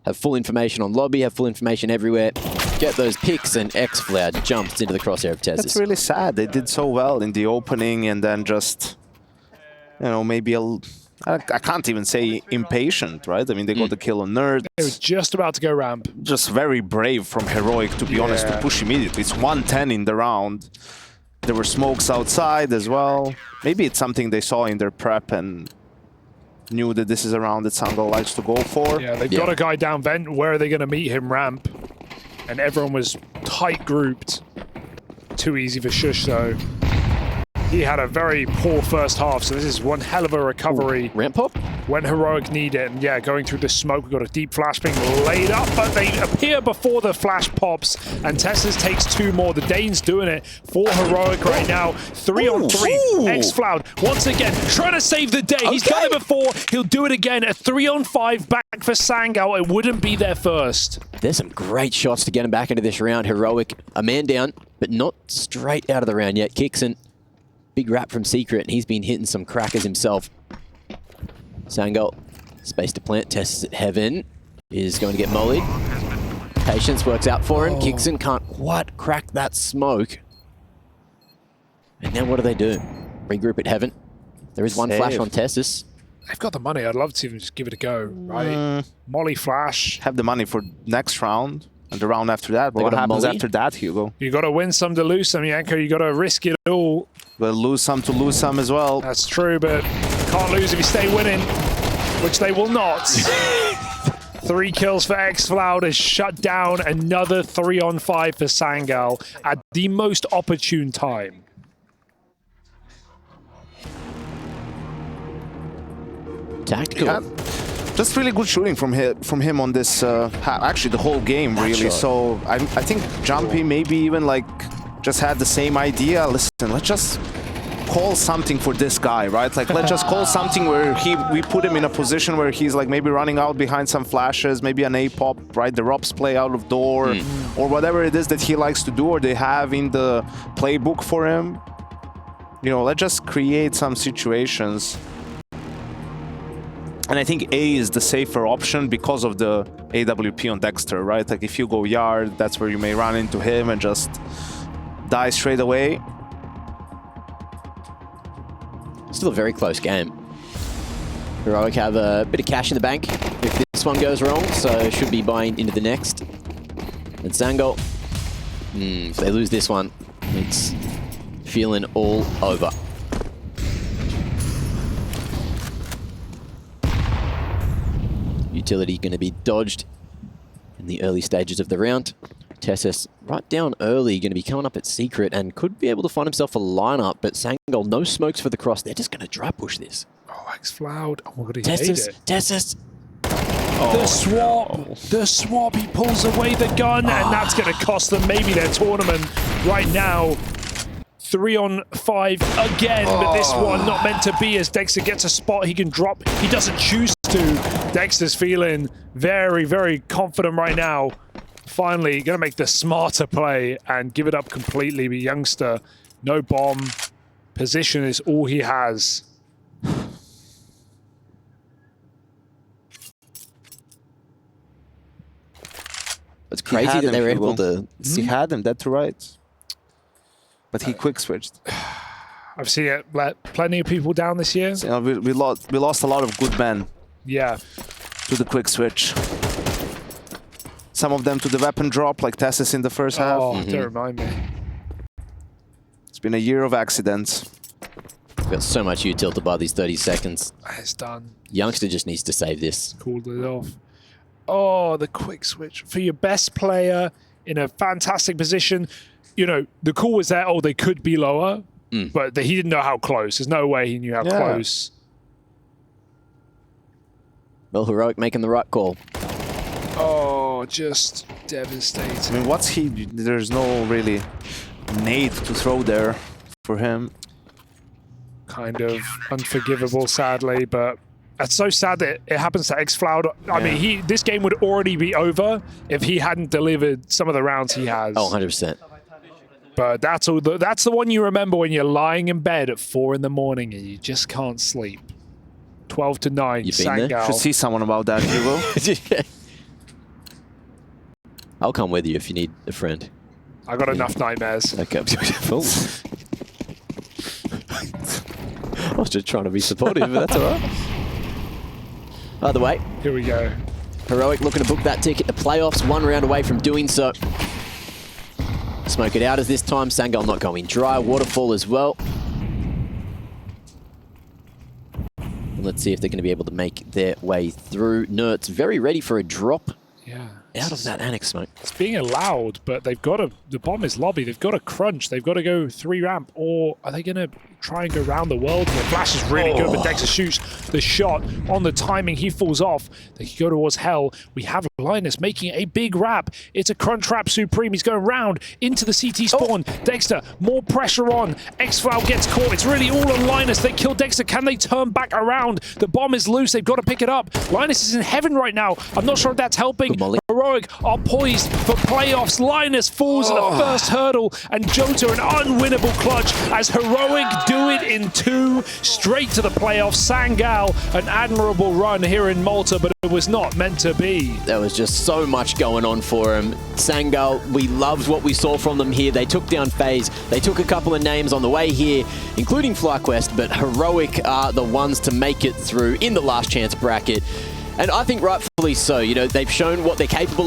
Have full information on lobby, have full information everywhere. Get those picks, and xFloud jumps into the crosshair of Tessus. That's really sad. They did so well in the opening, and then just, you know, maybe I can't even say impatient, right? I mean, they got the kill on Nerds. They were just about to go ramp. Just very brave from Heroic, to be honest, to push immediately. It's 110 in the round. There were smokes outside as well. Maybe it's something they saw in their prep and knew that this is a round that Sangal likes to go for. Yeah, they've got a guy down vent. Where are they going to meet him? Ramp. And everyone was tight grouped. Too easy for Shush, though. He had a very poor first half, so this is one hell of a recovery. Ramp pop? When Heroic need it, and yeah, going through the smoke, we've got a deep flash being laid up, but they appear before the flash pops, and Tessus takes two more. The Dane's doing it for Heroic right now. 3-on-3. xFloud, once again, trying to save the day. He's done it before. He'll do it again. A 3-on-5 back for Sangal. It wouldn't be their first. There's some great shots to get him back into this round. Heroic, a man down, but not straight out of the round yet. Kicks in. Big wrap from Secret, and he's been hitting some crackers himself. Sangal, space to plant, tests at heaven, is going to get mollied. Patience works out for him. Kicks in, can't quite crack that smoke. And now what do? Regroup at heaven. There is one flash on Tessus. They've got the money. I'd love to even just give it a go, right? Molly flash. Have the money for next round. And the round after that. But what happens after that, Hugo? You got to win some to lose some, Yanko. You got to risk it all. Well, lose some to lose some as well. That's true, but can't lose if you stay winning, which they will not. 3 kills for xFloud has shut down another 3-on-5 for Sangal at the most opportune time. Tactical. Yeah. Just really good shooting from him on this, actually the whole game, really. So I think Jumpy maybe even like just had the same idea. Listen, let's just call something for this guy, right? Like, let's just call something where we put him in a position where he's like maybe running out behind some flashes, maybe an A-pop, right? The ROPS play out of door, or whatever it is that he likes to do or they have in the playbook for him. You know, let's just create some situations. And I think A is the safer option because of the AWP on Dexter, right? Like, if you go yard, that's where you may run into him and just die straight away. Still a very close game. Heroic have a bit of cash in the bank if this one goes wrong, so should be buying into the next. And Sangal, if they lose this one, it's feeling all over. Utility going to be dodged in the early stages of the round. Tessus right down early, going to be coming up at secret and could be able to find himself a lineup, but Sangal, no smokes for the cross. They're just going to dry push this. Oh, X-Floud. Oh, my God, he Tessus, made it. Tessus. The swap, he pulls away the gun, and that's going to cost them maybe their tournament right now. 3 on 5 again, but this one not meant to be as Dexter gets a spot he can drop. He doesn't choose to. Dexter's feeling very, very confident right now. Finally, going to make the smarter play and give it up completely. But Youngster, no bomb. Position is all he has. It's crazy that they were able to... He had him, that's right. But he quick switched. I've seen it let plenty of people down this year. You know, we lost a lot of good men. Yeah. To the quick switch. Some of them to the weapon drop, like Tessus in the first half. Oh, don't remind me. It's been a year of accidents. We've got so much util to buy these 30 seconds. It's done. Youngster just needs to save this. Cooled it off. Oh, the quick switch. For your best player in a fantastic position. You know, the call was that, oh, they could be lower, but he didn't know how close. There's no way he knew how close. Well, Heroic making the right call. Oh, just devastating. I mean, there's no really nade to throw there for him. Kind of unforgivable, sadly, but it's so sad that it happens to X-Floud. I mean, this game would already be over if he hadn't delivered some of the rounds he has. Oh, 100%. But that's the one you remember when you're lying in bed at 4 in the morning and you just can't sleep. 12 to 9, Sangal. Should see someone about that, Hugo. I'll come with you if you need a friend. I got enough nightmares. Okay. I was just trying to be supportive, but that's all right. Either way. Here we go. Heroic looking to book that ticket to playoffs, 1 round away from doing so. Smoke it out as this time. Sangal not going dry. Waterfall as well. And let's see if they're going to be able to make their way through. Nert's very ready for a drop. Yeah. Out of that annex smoke. It's being allowed, but they've got to... The bomb is lobby. They've got to crunch. They've got to go 3 ramp, or are they going to try and go around the world here? Flash is really good, but Dexter shoots the shot on the timing. He falls off. They can go towards hell. We have Linus making a big wrap. It's a crunch wrap supreme. He's going round into the CT spawn. Dexter, more pressure on. X-Floud gets caught. It's really all on Linus. They kill Dexter. Can they turn back around? The bomb is loose. They've got to pick it up. Linus is in heaven right now. I'm not sure if that's helping. Heroic are poised for playoffs. Linus falls at the first hurdle, and Jota an unwinnable clutch as Heroic do it in 2 straight to the playoffs. Sangal, an admirable run here in Malta, but it was not meant to be. There was just so much going on for him. Sangal, we loved what we saw from them here. They took down FaZe. They took a couple of names on the way here, including FlyQuest, but Heroic are the ones to make it through in the last chance bracket. And I think rightfully so. You know, they've shown what they're capable